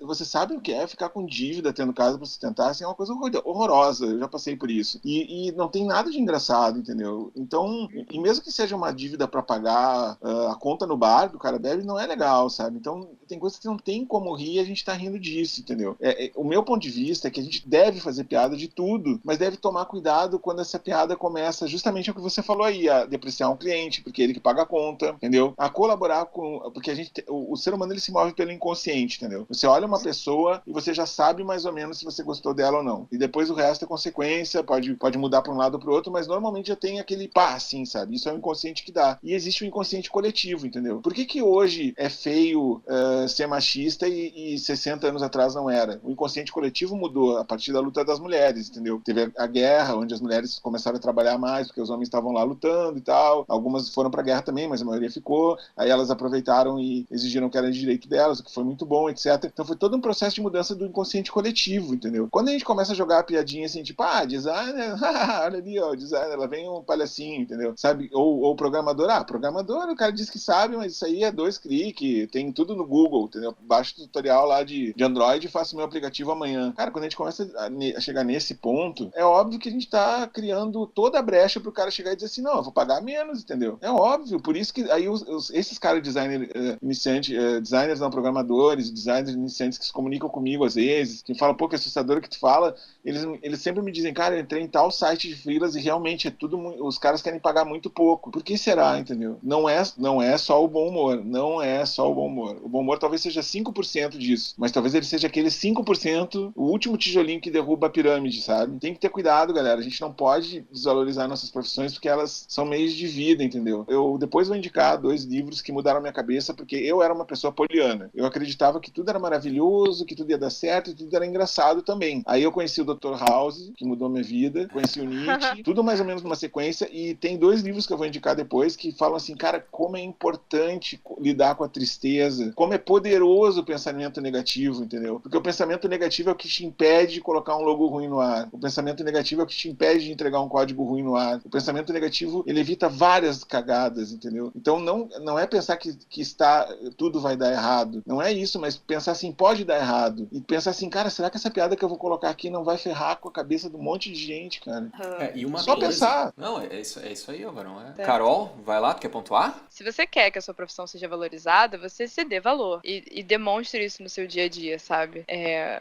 Você sabe o que é ficar com dívida tendo casa pra sustentar? Assim, é uma coisa horrorosa. Eu já passei por isso. E não tem nada de engraçado, entendeu? Então, e mesmo que seja uma dívida pra pagar a conta no bar que o cara deve, não é legal, sabe? Então, tem coisas que não tem como rir e a gente tá rindo disso, entendeu? O meu ponto de vista é que a gente deve fazer piada de tudo, mas deve tomar cuidado quando essa piada começa justamente o que você falou aí, a depreciar um cliente, porque é ele que paga a conta, entendeu? A colaborar com... Porque o ser humano, ele se move pelo inconsciente, entendeu? Você olha uma pessoa e você já sabe mais ou menos se você gostou dela ou não. E depois o resto é consequência, pode mudar para um lado ou para o outro, mas normalmente já tem aquele pá, assim, sabe? Isso é o inconsciente que dá. E existe o inconsciente coletivo, entendeu? Por que hoje é feio ser machista e 60 anos atrás não era? O inconsciente coletivo mudou a partir da luta das mulheres, entendeu? Teve a guerra, onde as mulheres começaram a trabalhar mais, porque os homens estavam lá lutando e tal. Algumas foram pra guerra também, mas a maioria ficou. Aí elas aproveitaram e exigiram que era de direito delas, o que foi muito bom, etc. Então foi todo um processo de mudança do inconsciente coletivo, entendeu? Quando a gente começa a jogar a piadinha assim, tipo, designer, olha ali, ó, designer, lá vem um palhacinho, entendeu? Sabe? Ou programador, programador, o cara diz que sabe, mas isso aí é 2 cliques, tem tudo no Google, entendeu? Baixa o tutorial lá de Android e faço meu aplicativo amanhã. Cara, quando a gente começa a chegar nesse ponto, é óbvio que a gente tá criando toda a brecha pro cara chegar e dizer assim, não, eu vou pagar menos, entendeu? É óbvio, por isso que aí esses caras designers não programadores, designers iniciantes que se comunicam comigo às vezes, que falam, que assustador que tu fala, eles sempre me dizem, cara, eu entrei em tal site de freelas e realmente é tudo, os caras querem pagar muito pouco. Por que será, entendeu? Não é só o bom humor, não é só o bom humor. O bom humor talvez seja 5% disso, mas talvez ele seja aquele 5%, o último tijolinho que derruba a pirâmide, sabe? Tem que ter cuidado, galera, a gente não pode desvalorizar nossas profissões porque elas são meios de vida, entendeu? Eu depois vou indicar 2 livros que mudaram a minha cabeça porque eu era uma pessoa poliana. Eu acreditava que tudo era maravilhoso, que tudo ia dar certo e tudo era engraçado também. Aí eu conheci o Dr. House, que mudou minha vida, conheci o Nietzsche, tudo mais ou menos numa sequência, e tem 2 livros que eu vou indicar depois que falam assim, cara, como é importante lidar com a tristeza, como é poderoso o pensamento negativo, entendeu? Porque o pensamento negativo é o que te impede de colocar um logo ruim no ar. O pensamento negativo é o que te impede de entregar um código ruim no ar. O pensamento negativo, ele evita várias cagadas, entendeu? Então não é pensar que tudo vai dar errado. Não é isso, mas pensar assim, pode dar errado. E pensar assim, cara, será que essa piada que eu vou colocar aqui não vai ferrar com a cabeça de um monte de gente, cara? E uma Só coisa... pensar. Não, é isso aí, Alvarão. Carol, vai lá, tu quer pontuar? Se você quer que a sua profissão seja valorizada, você se dê valor. E demonstre isso no seu dia a dia, sabe?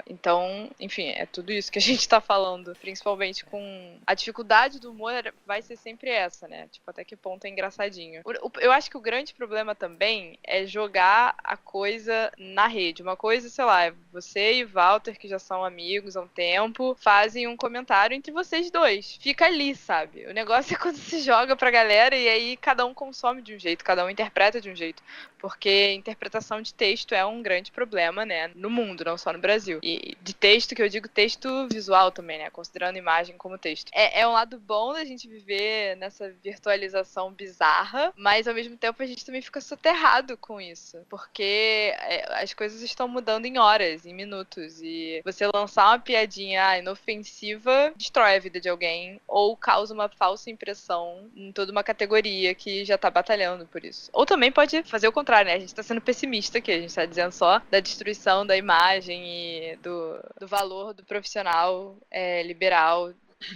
Então, Então, enfim, é tudo isso que a gente tá falando. Principalmente com a dificuldade do humor vai ser sempre essa, né? Tipo, até que ponto é engraçadinho. Eu acho que o grande problema também é jogar a coisa na rede. Uma coisa, sei lá, você e Walter, que já são amigos há um tempo, fazem um comentário entre vocês dois. Fica ali, sabe? O negócio é quando se joga pra galera e aí cada um consome de um jeito, cada um interpreta de um jeito. Porque interpretação de texto é um grande problema, né? No mundo, não só no Brasil. E de texto, que eu digo texto visual também, né? Considerando imagem como texto. É um lado bom da gente viver nessa virtualização bizarra, mas ao mesmo tempo a gente também fica soterrado com isso. Porque as coisas estão mudando em horas, em minutos. E você lançar uma piadinha inofensiva destrói a vida de alguém ou causa uma falsa impressão em toda uma categoria que já tá batalhando por isso. Ou também pode fazer o contrário, né? A gente tá sendo pessimista aqui, a gente tá dizendo só da destruição da imagem e do valor do profissional liberal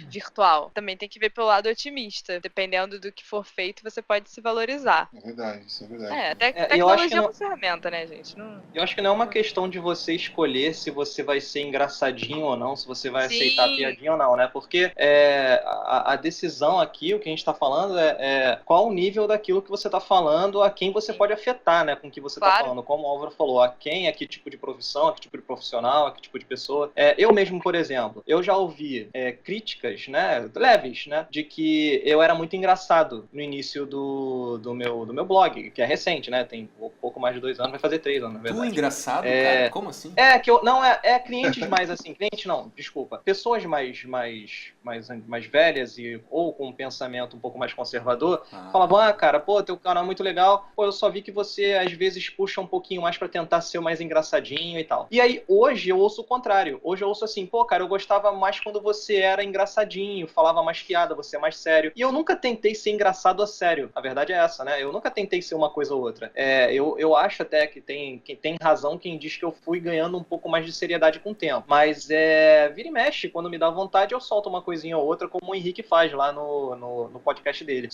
virtual. Também tem que ver pelo lado otimista. Dependendo do que for feito, você pode se valorizar. É verdade, isso é verdade. Até eu acho tecnologia que é não- uma ferramenta, né, gente? Não... Eu acho que não é uma questão de você escolher se você vai ser engraçadinho ou não, se você vai Sim. aceitar a piadinha ou não, né? Porque a decisão aqui, o que a gente tá falando é qual o nível daquilo que você tá falando, a quem você pode afetar, né? Com o que você tá Claro. falando. Como o Álvaro falou, a quem, a que tipo de profissão, a que tipo de profissional, a que tipo de pessoa. Eu mesmo, por exemplo, eu já ouvi críticas, né? Leves, né? De que eu era muito engraçado no início do meu blog, que é recente, né? Tem pouco mais de 2 anos, vai fazer 3 anos, na Tu verdade. engraçado, cara? Como assim? Que eu. Não, clientes mais assim. Cliente não, desculpa. Pessoas mais velhas ou com um pensamento um pouco mais conservador, falavam, cara, pô, teu canal é muito legal, pô, eu só vi que você às vezes puxa um pouquinho mais pra tentar ser o mais engraçadinho e tal. E aí, hoje eu ouço o contrário. Hoje eu ouço assim, pô, cara, eu gostava mais quando você era engraçadinho, falava mais piada, você é mais sério. E eu nunca tentei ser engraçado a sério. A verdade é essa, né? Eu nunca tentei ser uma coisa ou outra. Eu acho até que tem razão quem diz que eu fui ganhando um pouco mais de seriedade com o tempo. Mas vira e mexe, quando me dá vontade, eu solto uma coisinha ou outra, como o Henrique faz lá no podcast dele,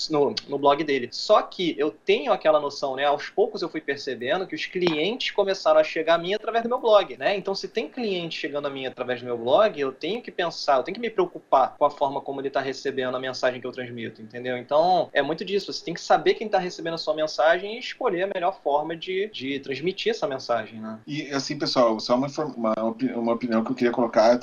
no blog dele. Só que eu tenho aquela noção, né? Aos poucos eu fui percebendo que os clientes começaram a chegar a mim através do meu blog, né? Então, se tem cliente chegando a mim através do meu blog, eu tenho que pensar, eu tenho que me preocupar com a forma como ele está recebendo a mensagem que eu transmito, entendeu? Então, é muito disso. Você tem que saber quem está recebendo a sua mensagem e escolher a melhor forma de transmitir essa mensagem, né? E assim, pessoal, só uma opinião que eu queria colocar.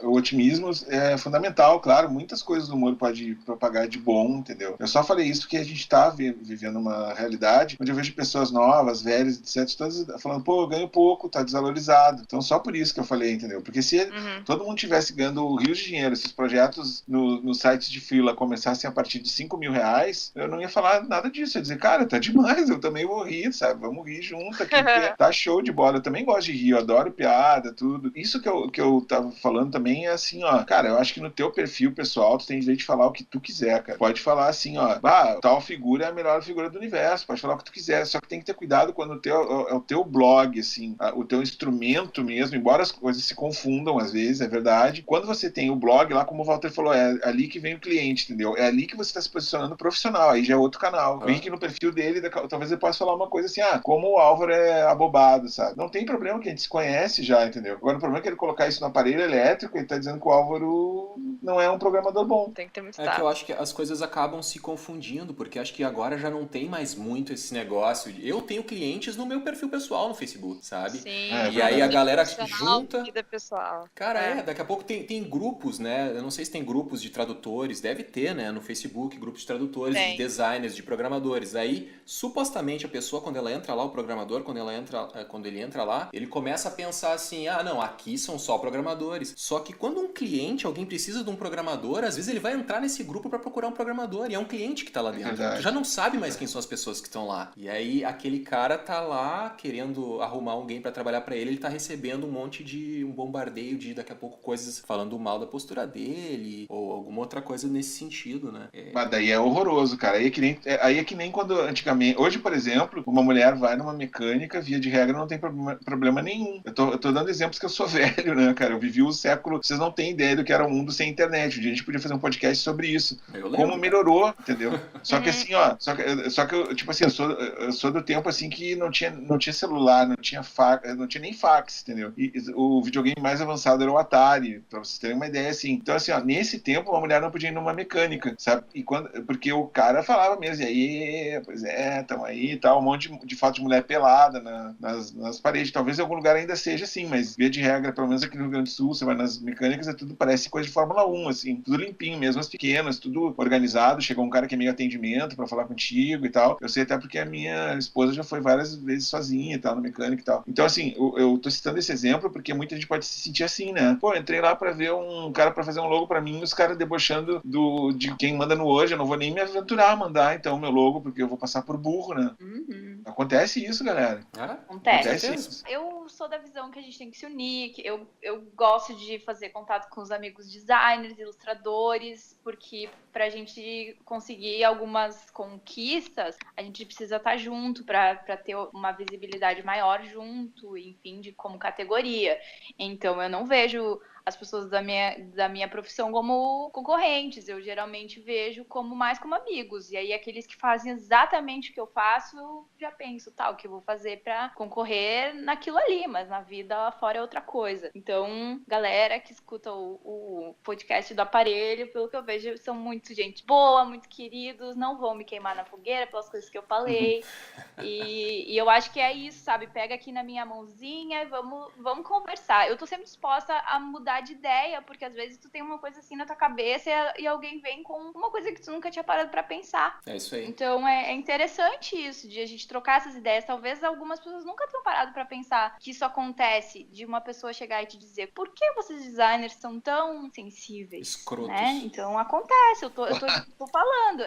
O otimismo é fundamental, claro, muitas coisas do humor pode propagar de bom, entendeu? Eu só falei isso porque a gente está vivendo uma realidade onde eu vejo pessoas novas, velhas, etc, todas falando, pô, eu ganho pouco, tá desvalorizado. Então só por isso que eu falei, entendeu? Porque se todo mundo tivesse ganhando rios de dinheiro, se os projetos nos sites de freela começassem a partir de R$5.000, eu não ia falar nada disso, eu ia dizer, cara, tá demais, eu também vou rir, sabe? Vamos rir junto aqui, porque tá show de bola. Eu também gosto de rir, eu adoro piada, tudo. Isso que eu tava falando também é assim, ó, cara, eu acho que no teu perfil pessoal tu tem direito de falar o que tu quiser, cara. Pode falar assim, ó, tal figura é a melhor figura do universo, pode falar o que tu quiser, só que tem que ter cuidado quando o teu blog, assim, o teu instrumento mesmo, embora as coisas se confundam às vezes, é verdade, quando você tem o blog lá, como o Walter falou, é ali que vem o cliente, entendeu? É ali que você tá se posicionando profissional, aí já é outro canal. Vem que no perfil dele, talvez ele possa falar uma coisa assim, como o Álvaro é abobado, sabe? Não tem problema que a gente se conhece já, entendeu? Agora o problema é que ele colocar isso no aparelho elétrico, ele tá dizendo que o Álvaro não é um programador bom. Tem que ter muito É que eu acho que as coisas acabam se confundindo, porque acho que agora já não tem mais muito esse negócio. Eu tenho clientes no meu perfil pessoal no Facebook, sabe? Sim. E aí a galera profissional, junta. vida pessoal. Cara, daqui a pouco tem grupos, né? Eu não sei se tem grupos de tradutores, deve ter, né? No Facebook, grupos de tradutores, de designers, de programadores. Aí, supostamente, a pessoa, quando ela entra lá, o programador, quando ele entra lá, ele começa a pensar assim, não, aqui são só programadores. Só que quando um cliente, alguém precisa de um programador, às vezes ele vai entrar nesse grupo para procurar um programador, e é um cliente que tá lá dentro. Tu já não sabe mais quem são as pessoas que estão lá. E aí, aquele cara tá lá querendo arrumar alguém para trabalhar para ele tá recebendo um bombardeio de, daqui a pouco, coisas falando mal da postura dele, ou alguma outra coisa nesse sentido, né? Mas daí é horroroso, cara. Aí é que nem quando antigamente... Hoje, por exemplo, uma mulher vai numa mecânica, via de regra, não tem problema nenhum. Eu tô dando exemplos que eu sou velho, né, cara? Eu vivi o século... Vocês não têm ideia do que era o mundo sem internet. internet. Um dia a gente podia fazer um podcast sobre isso. Eu lembro, Como melhorou, entendeu? Só que assim, ó, só que eu, tipo assim, eu sou do tempo assim que não tinha celular, não tinha nem fax, entendeu? E o videogame mais avançado era o Atari, pra vocês terem uma ideia assim. Então assim, ó, nesse tempo uma mulher não podia ir numa mecânica, sabe? Porque o cara falava mesmo, e aí, pois é, tamo aí e tal, um monte de foto de mulher pelada nas paredes. Talvez em algum lugar ainda seja assim, mas via de regra, pelo menos aqui no Rio Grande do Sul, você vai nas mecânicas, tudo parece coisa de Fórmula 1, assim, tudo limpinho, mesmo as pequenas, tudo organizado. Chegou um cara que é meio atendimento pra falar contigo e tal. Eu sei até porque a minha esposa já foi várias vezes sozinha e tal, na mecânica e tal. Então, assim, eu tô citando esse exemplo porque muita gente pode se sentir assim, né? Pô, entrei lá pra ver um cara pra fazer um logo pra mim, os caras debochando de quem manda no hoje, eu não vou nem me aventurar a mandar, então, meu logo, porque eu vou passar por burro, né? Acontece isso, galera. Acontece. Isso. Eu sou da visão que a gente tem que se unir, que eu gosto de fazer contato com os amigos designers, ilustradores, porque pra gente conseguir algumas conquistas, a gente precisa estar junto pra ter uma visibilidade maior junto, enfim, como categoria. Então eu não vejo as pessoas da minha profissão como concorrentes, eu geralmente vejo mais como amigos. E aí aqueles que fazem exatamente o que eu faço, eu já penso, o que eu vou fazer pra concorrer naquilo ali, mas na vida fora é outra coisa. Então, galera que escuta o podcast do Aparelho, pelo que eu vejo, são muito gente boa, muito queridos, não vão me queimar na fogueira pelas coisas que eu falei. E eu acho que é isso, sabe? Pega aqui na minha mãozinha e vamos conversar. Eu tô sempre disposta a mudar de ideia, porque às vezes tu tem uma coisa assim na tua cabeça e alguém vem com uma coisa que tu nunca tinha parado pra pensar. É isso aí. Então é interessante isso, de a gente trocar essas ideias. Talvez algumas pessoas nunca tenham parado pra pensar que isso acontece, de uma pessoa chegar e te dizer: por que vocês designers são tão sensíveis? Escrotos. Né? Então acontece, eu tô falando.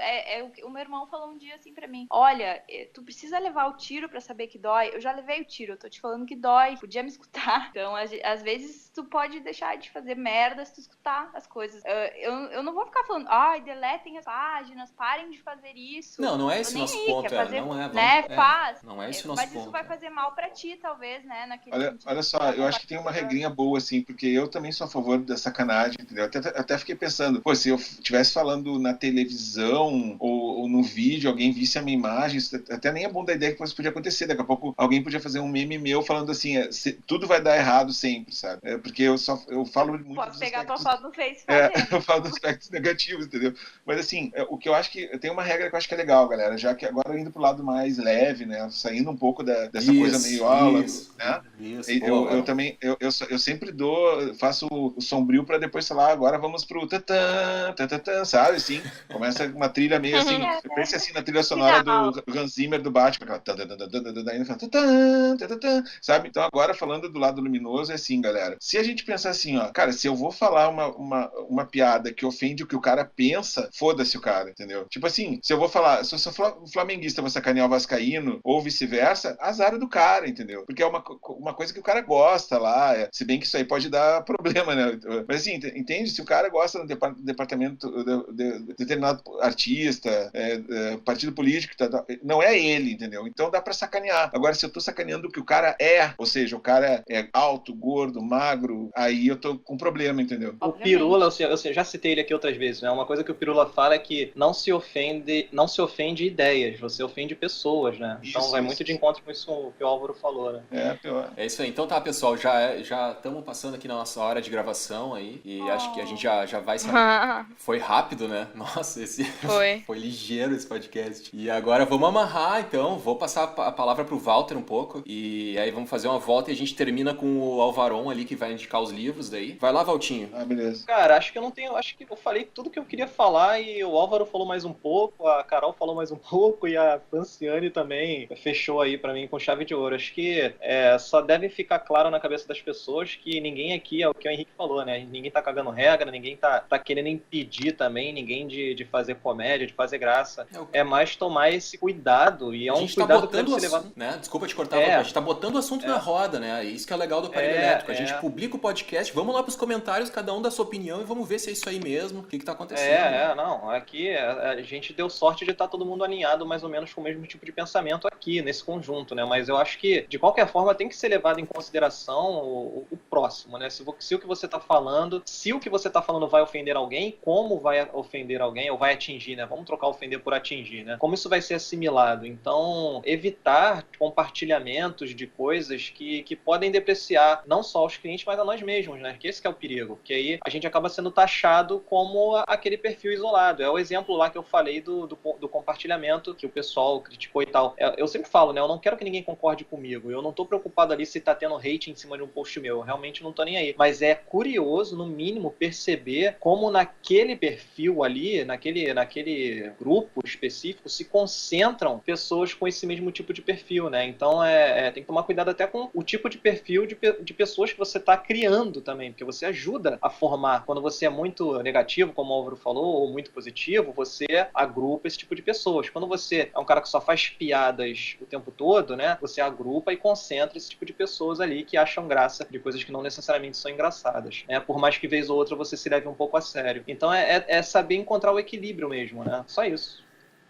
O meu irmão falou um dia assim pra mim: olha, tu precisa levar o tiro pra saber que dói. Eu já levei o tiro, eu tô te falando que dói, podia me escutar. Então às vezes tu pode deixar de fazer merda se tu escutar as coisas. Eu não vou ficar falando: deletem as páginas, parem de fazer isso. Não é esse o nosso ponto, fazer, não é. Né? Faz. Não é esse o nosso mas ponto. isso vai fazer mal pra ti, talvez, né? Olha só, eu acho que tem uma regrinha boa, assim, porque eu também sou a favor da sacanagem, entendeu? Até fiquei pensando, pô, se eu estivesse falando na televisão ou no vídeo, alguém visse a minha imagem, isso até nem é bom da ideia que isso podia acontecer. Daqui a pouco alguém podia fazer um meme meu falando assim, tudo vai dar errado sempre, sabe? Porque eu falo muito Posso dos pegar aspectos... tua foto no Face e fazer. Eu falo dos aspectos negativos, entendeu? Mas assim, o que eu acho que... Tem uma regra que eu acho que é legal, galera, já que agora indo pro lado mais leve, né? Saindo um pouco dessa coisa meio aula, né? Eu também, eu sempre faço o sombrio pra depois falar, agora vamos pro tatã, sabe? Assim, começa uma trilha meio assim, pense assim na trilha sonora do Hans Zimmer do Batman, aquela sabe? Então agora falando do lado luminoso é assim, galera. Se a gente pensar assim, ó, cara, se eu vou falar uma piada que ofende o que o cara pensa, foda-se o cara, entendeu? Tipo assim, se eu sou flamenguista, vou sacanear o vascaíno, ou vice-versa, azar do cara, entendeu? Porque é uma coisa que o cara gosta lá, se bem que isso aí pode dar problema, né? Mas assim, entende? Se o cara gosta do departamento de determinado artista, partido político, não é ele, entendeu? Então dá pra sacanear. Agora, se eu tô sacaneando o que o cara é, ou seja, o cara é alto, gordo, magro, aí eu tô com problema, entendeu? O Pirula, eu já citei ele aqui outras vezes, né? Uma coisa que o Pirula fala é que não se ofende ideias, você ofende pessoas, né? Então vai muito de encontro com isso que o Álvaro falou, né? É isso aí. Então tá, pessoal, já estamos passando aqui na nossa hora de gravação aí, e acho que a gente já vai saber. Foi rápido, né? Nossa, foi ligeiro esse podcast. E agora vamos amarrar, então, vou passar a palavra pro Walter um pouco, e aí vamos fazer uma volta e a gente termina com o Alvaron ali, que vai indicar os livros daí. Vai lá, Valtinho. Beleza. Cara, acho que eu falei tudo que eu queria falar, e o Álvaro falou mais um pouco, a Carol falou mais um pouco, e a Franciane também fechou aí pra mim com chave de ouro. Acho que só deve ficar claro na cabeça das pessoas que ninguém aqui, é o que o Henrique falou, né? Ninguém tá cagando regra, ninguém tá querendo impedir também ninguém de fazer comédia, de fazer graça. É mais tomar esse cuidado, e é um cuidado que deve ser levado... Né? Desculpa te cortar, a gente tá botando o assunto na roda, né? Isso que é legal do Aparelho Elétrico. A gente publica o podcast, vamos lá pros comentários, cada um dá sua opinião e vamos ver se é isso aí mesmo, o que tá acontecendo. Não, aqui a gente deu sorte de estar todo mundo alinhado mais ou menos com o mesmo tipo de pensamento aqui, nesse conjunto, né? Mas eu acho que, de qualquer forma, tem que ser levado em consideração o próximo, né? Se o que você tá falando, se o que você tá falando vai ofender alguém, como vai ofender alguém, ou vai atingir, né? Vamos trocar ofender por atingir, né? Como isso vai ser assimilado? Então, evitar compartilhamentos de coisas que podem depreciar não só os clientes, mas a nós mesmos, né? Que esse que é o perigo, porque aí a gente acaba sendo taxado como aquele perfil isolado. É o exemplo lá que eu falei do compartilhamento, que o pessoal criticou e tal. Eu sempre falo, né? Eu não quero que ninguém concorde comigo. Eu não tô preocupado ali se tá tendo hate em cima de um post meu. Eu realmente não tô nem aí. Mas é curioso, no mínimo, perceber como naquele perfil ali, naquele grupo específico, se concentram pessoas com esse mesmo tipo de perfil, né? Então tem que tomar cuidado até com o tipo de perfil de pessoas que você tá criando também, porque você ajuda a formar. Quando você é muito negativo, como o Álvaro falou, ou muito positivo, você agrupa esse tipo de pessoas. Quando você é um cara que só faz piadas o tempo todo, né? Você agrupa e concentra esse tipo de pessoas ali que acham graça de coisas que não necessariamente são engraçadas, né? Por mais que vez ou outra você se leve um pouco a sério. Então é saber encontrar o equilíbrio mesmo, né? Só isso.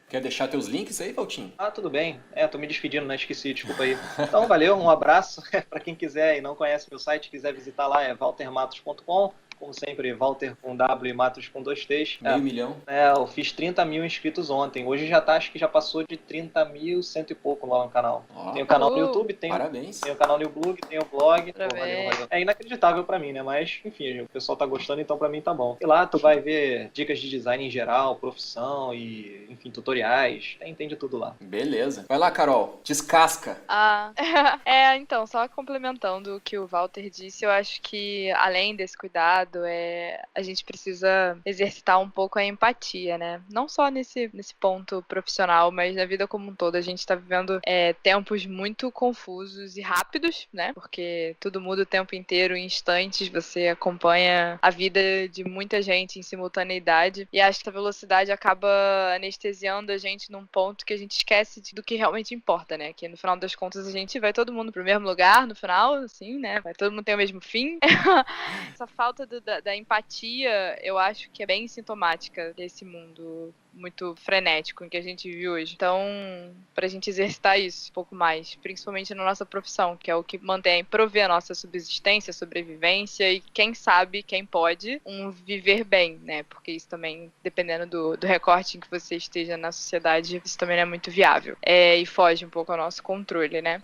Quer deixar teus links aí, Valtinho? Tudo bem. Tô me despedindo, né? Esqueci, desculpa aí. Então, valeu, um abraço. Para quem quiser e não conhece meu site, quiser visitar lá, é waltermatos.com. Como sempre, Walter com W e Matos com 2 T's. Meio milhão. Eu fiz 30 mil inscritos ontem. Hoje acho que já passou de 30 mil, cento e pouco lá no canal. Tem o canal no YouTube, parabéns. Tem o canal no blog, tem o blog. Parabéns. Valeu. É inacreditável pra mim, né? Mas, enfim, o pessoal tá gostando, então pra mim tá bom. E lá tu vai ver dicas de design em geral, profissão e, enfim, tutoriais. Entende tudo lá. Beleza. Vai lá, Carol. Descasca. Então, só complementando o que o Walter disse, eu acho que além desse cuidado, a gente precisa exercitar um pouco a empatia, né? Não só nesse ponto profissional, mas na vida como um todo. A gente tá vivendo tempos muito confusos e rápidos, né? Porque tudo muda o tempo inteiro, em instantes. Você acompanha a vida de muita gente em simultaneidade. E acho que essa velocidade acaba anestesiando a gente num ponto que a gente esquece do que realmente importa, né? Que no final das contas a gente vai todo mundo pro mesmo lugar, no final, assim, né? Vai todo mundo ter o mesmo fim. Essa falta da empatia, eu acho que é bem sintomática desse mundo muito frenético em que a gente vive hoje. Então, pra gente exercitar isso um pouco mais, principalmente na nossa profissão, que é o que mantém, prover a nossa subsistência, sobrevivência e, quem sabe, quem pode, viver bem, né? Porque isso também, dependendo do recorte em que você esteja na sociedade, isso também não é muito viável. E foge um pouco ao nosso controle, né?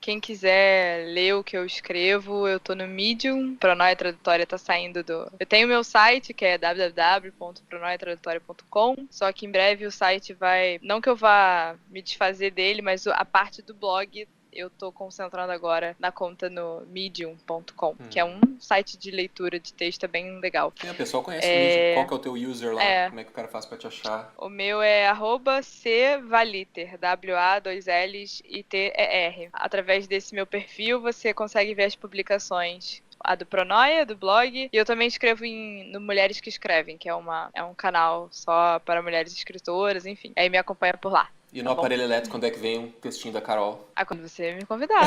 Quem quiser ler o que eu escrevo, eu tô no Medium. Pronoia Tradutória tá saindo Eu tenho meu site, que é www.pronoiatradutória.com. Só que em breve o site vai... Não que eu vá me desfazer dele, mas a parte do blog eu tô concentrando agora na conta no medium.com, que é um site de leitura de texto bem legal. O pessoal conhece o Medium. Qual que é o teu user lá? Como é que o cara faz pra te achar? O meu é @cvaliter, W-A-2-L-I-T-E-R. Através desse meu perfil, você consegue ver as publicações. A do Pronoia, do blog. E eu também escrevo no Mulheres que Escrevem, que é um canal só para mulheres escritoras, enfim. Aí me acompanha por lá. E no aparelho elétrico, quando é que vem um textinho da Carol? Quando você me convidar.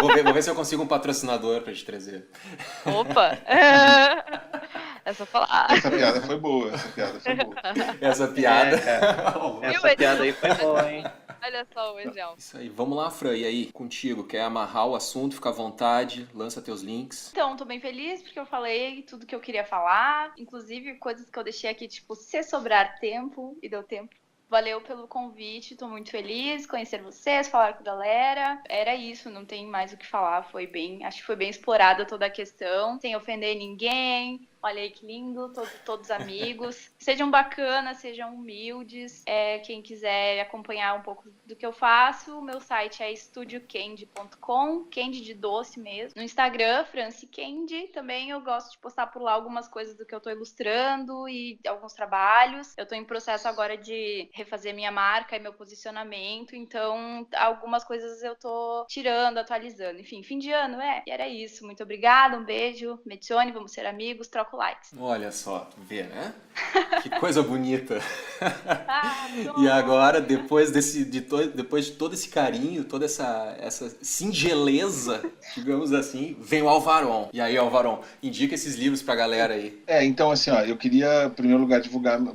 Vou ver se eu consigo um patrocinador pra te trazer. Opa! É só falar. Essa piada foi boa. Essa piada. Essa piada aí foi boa, hein? Olha só o exemplo. Isso aí. Vamos lá, Fran. E aí, contigo? Quer amarrar o assunto? Fica à vontade. Lança teus links. Então, tô bem feliz porque eu falei tudo que eu queria falar. Inclusive, coisas que eu deixei aqui, tipo, se sobrar tempo. E deu tempo. Valeu pelo convite, tô muito feliz conhecer vocês, falar com a galera. Era isso, não tem mais o que falar. Acho que foi bem explorada toda a questão, sem ofender ninguém. Olha aí que lindo, todos amigos. Sejam bacanas, sejam humildes. Quem quiser acompanhar um pouco do que eu faço, o meu site é estudiocandy.com, Candy de doce mesmo. No Instagram, FranciCandy, também eu gosto de postar por lá algumas coisas do que eu tô ilustrando e alguns trabalhos. Eu tô em processo agora de refazer minha marca e meu posicionamento, então algumas coisas eu tô tirando, atualizando. Enfim, fim de ano, E era isso. Muito obrigada, um beijo. Me adicione, vamos ser amigos, troca com likes. Olha só, vê, né? Que coisa bonita. Tô... E agora, depois de todo esse carinho, toda essa singeleza, digamos assim, vem o Alvaron. E aí, Alvaron, indica esses livros pra galera aí. Então assim, ó, eu queria, em primeiro lugar,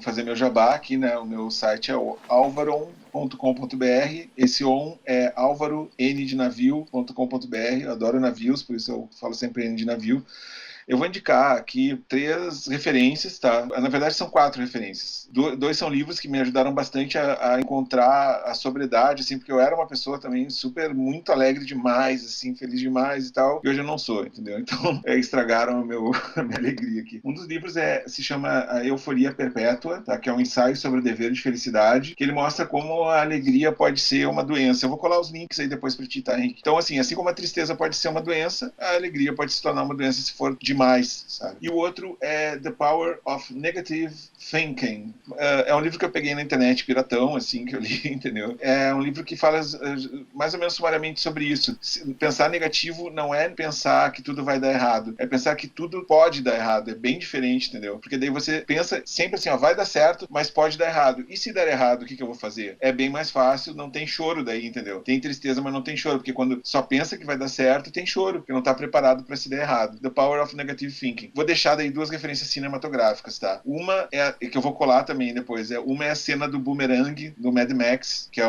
fazer meu jabá aqui, né? O meu site é o alvaron.com.br. Esse on é alvarondnavio.com.br. Eu adoro navios, por isso eu falo sempre N de navio. Eu vou indicar aqui 3 referências, tá? Na verdade, são 4 referências. 2 são livros que me ajudaram bastante a encontrar a sobriedade, assim, porque eu era uma pessoa também muito alegre demais, assim, feliz demais e tal, e hoje eu não sou, entendeu? Então, estragaram a minha alegria aqui. Um dos livros se chama A Euforia Perpétua, tá? Que é um ensaio sobre o dever de felicidade, que ele mostra como a alegria pode ser uma doença. Eu vou colar os links aí depois pra ti, tá, Henrique? Então, assim como a tristeza pode ser uma doença, a alegria pode se tornar uma doença se for demais, sabe? E o outro é The Power of Negative Thinking. É um livro que eu peguei na internet, piratão, assim, que eu li, entendeu? É um livro que fala mais ou menos sumariamente sobre isso. Pensar negativo não é pensar que tudo vai dar errado, é pensar que tudo pode dar errado, é bem diferente, entendeu? Porque daí você pensa sempre assim, ó, vai dar certo, mas pode dar errado. E se der errado, o que eu vou fazer? É bem mais fácil, não tem choro daí, entendeu? Tem tristeza, mas não tem choro, porque quando só pensa que vai dar certo, tem choro, porque não tá preparado pra se der errado. The Power of Negative Thinking. Vou deixar daí 2 referências cinematográficas, tá? Uma que eu vou colar também depois. Uma é a cena do Boomerang, do Mad Max, que é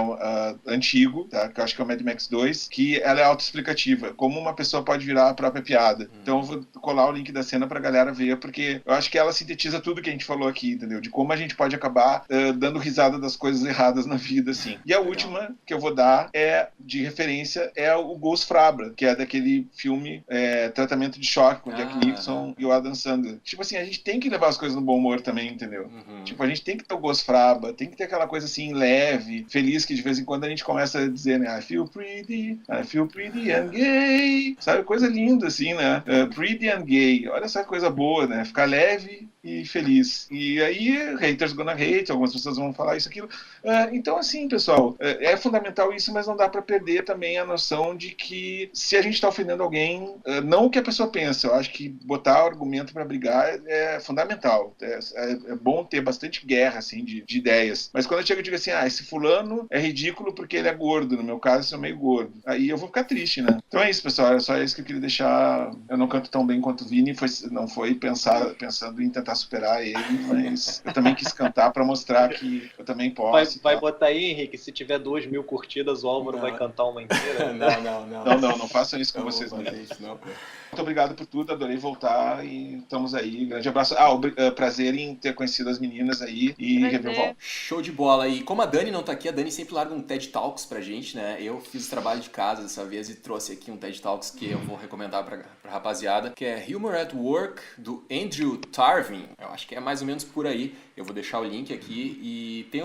antigo, tá? Que eu acho que é o Mad Max 2, que ela é autoexplicativa. Como uma pessoa pode virar a própria piada. Então eu vou colar o link da cena pra galera ver, porque eu acho que ela sintetiza tudo que a gente falou aqui, entendeu? De como a gente pode acabar dando risada das coisas erradas na vida, assim. E a última que eu vou dar de referência é o Ghost Frabra, que é daquele filme Tratamento de Choque, com Jack Nicholson e o Adam Sandler. Tipo assim, a gente tem que levar as coisas no bom humor também, entendeu? Tipo, a gente tem que ter o Ghost Fraba, tem que ter aquela coisa assim, leve, feliz, que de vez em quando a gente começa a dizer, né? I feel pretty and gay. Sabe? Coisa linda, assim, né? Pretty and gay. Olha essa coisa boa, né? Ficar leve e feliz. E aí, haters gonna hate, algumas pessoas vão falar isso, aquilo. Então, assim, pessoal, é fundamental isso, mas não dá pra perder também a noção de que se a gente tá ofendendo alguém, não o que a pessoa pensa, eu acho que botar argumento pra brigar é fundamental. É bom ter bastante guerra, assim, de ideias. Mas quando eu chego e digo assim, esse fulano é ridículo porque ele é gordo, no meu caso, eu sou meio gordo. Aí eu vou ficar triste, né? Então é isso, pessoal, era só isso que eu queria deixar. Eu não canto tão bem quanto o Vini, não foi pensando em tentar superar ele, mas eu também quis cantar pra mostrar que eu também posso. Vai botar aí, Henrique, se tiver 2.000 curtidas, o Álvaro vai cantar uma inteira. Não façam isso com vocês mesmos. Muito obrigado por tudo, adorei voltar e estamos aí. Grande abraço. Prazer em ter conhecido as meninas aí e rever o Val. Show de bola. E como a Dani não tá aqui, a Dani sempre larga um TED Talks pra gente, né? Eu fiz o trabalho de casa dessa vez e trouxe aqui um TED Talks que eu vou recomendar pra rapaziada, que é Humor at Work, do Andrew Tarvin. Eu acho que é mais ou menos por aí. Eu vou deixar o link aqui e tem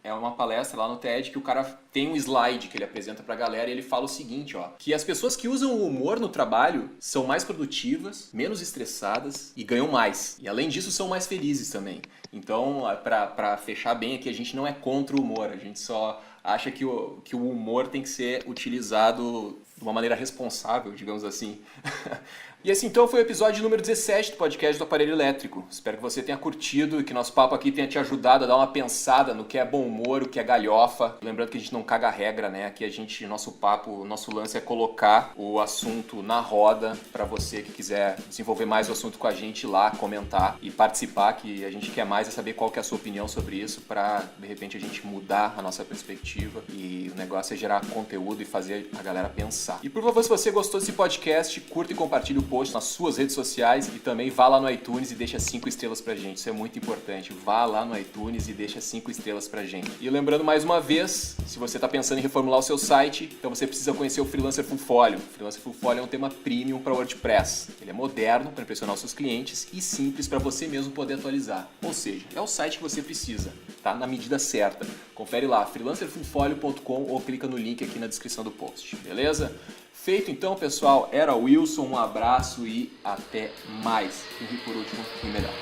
uma palestra lá no TED que o cara tem um slide que ele apresenta pra galera e ele fala o seguinte, ó, que as pessoas que usam o humor no trabalho são mais produtivas, menos estressadas e ganham mais. E além disso, são mais felizes também. Então, pra fechar bem aqui, a gente não é contra o humor, a gente só acha que o humor tem que ser utilizado de uma maneira responsável, digamos assim. E assim, então foi o episódio número 17 do podcast do Aparelho Elétrico. Espero que você tenha curtido e que nosso papo aqui tenha te ajudado a dar uma pensada no que é bom humor, o que é galhofa. Lembrando que a gente não caga regra, né? Aqui nosso lance é colocar o assunto na roda para você que quiser desenvolver mais o assunto com a gente lá, comentar e participar, que a gente quer mais é saber qual que é a sua opinião sobre isso para, de repente, a gente mudar a nossa perspectiva e o negócio é gerar conteúdo e fazer a galera pensar. E por favor, se você gostou desse podcast, curta e compartilhe o post nas suas redes sociais e também vá lá no iTunes e deixa 5 estrelas pra gente. Isso é muito importante. Vá lá no iTunes e deixa 5 estrelas pra gente. E lembrando mais uma vez, se você está pensando em reformular o seu site, então você precisa conhecer o Freelancer Full Folio. O Freelancer Full Folio é um tema premium para WordPress. Ele é moderno para impressionar os seus clientes e simples para você mesmo poder atualizar. Ou seja, é o site que você precisa, tá? Na medida certa. Confere lá, freelancerfullfolio.com ou clica no link aqui na descrição do post. Beleza? Feito então, pessoal, era o Wilson, um abraço e até mais. E por último, e melhor.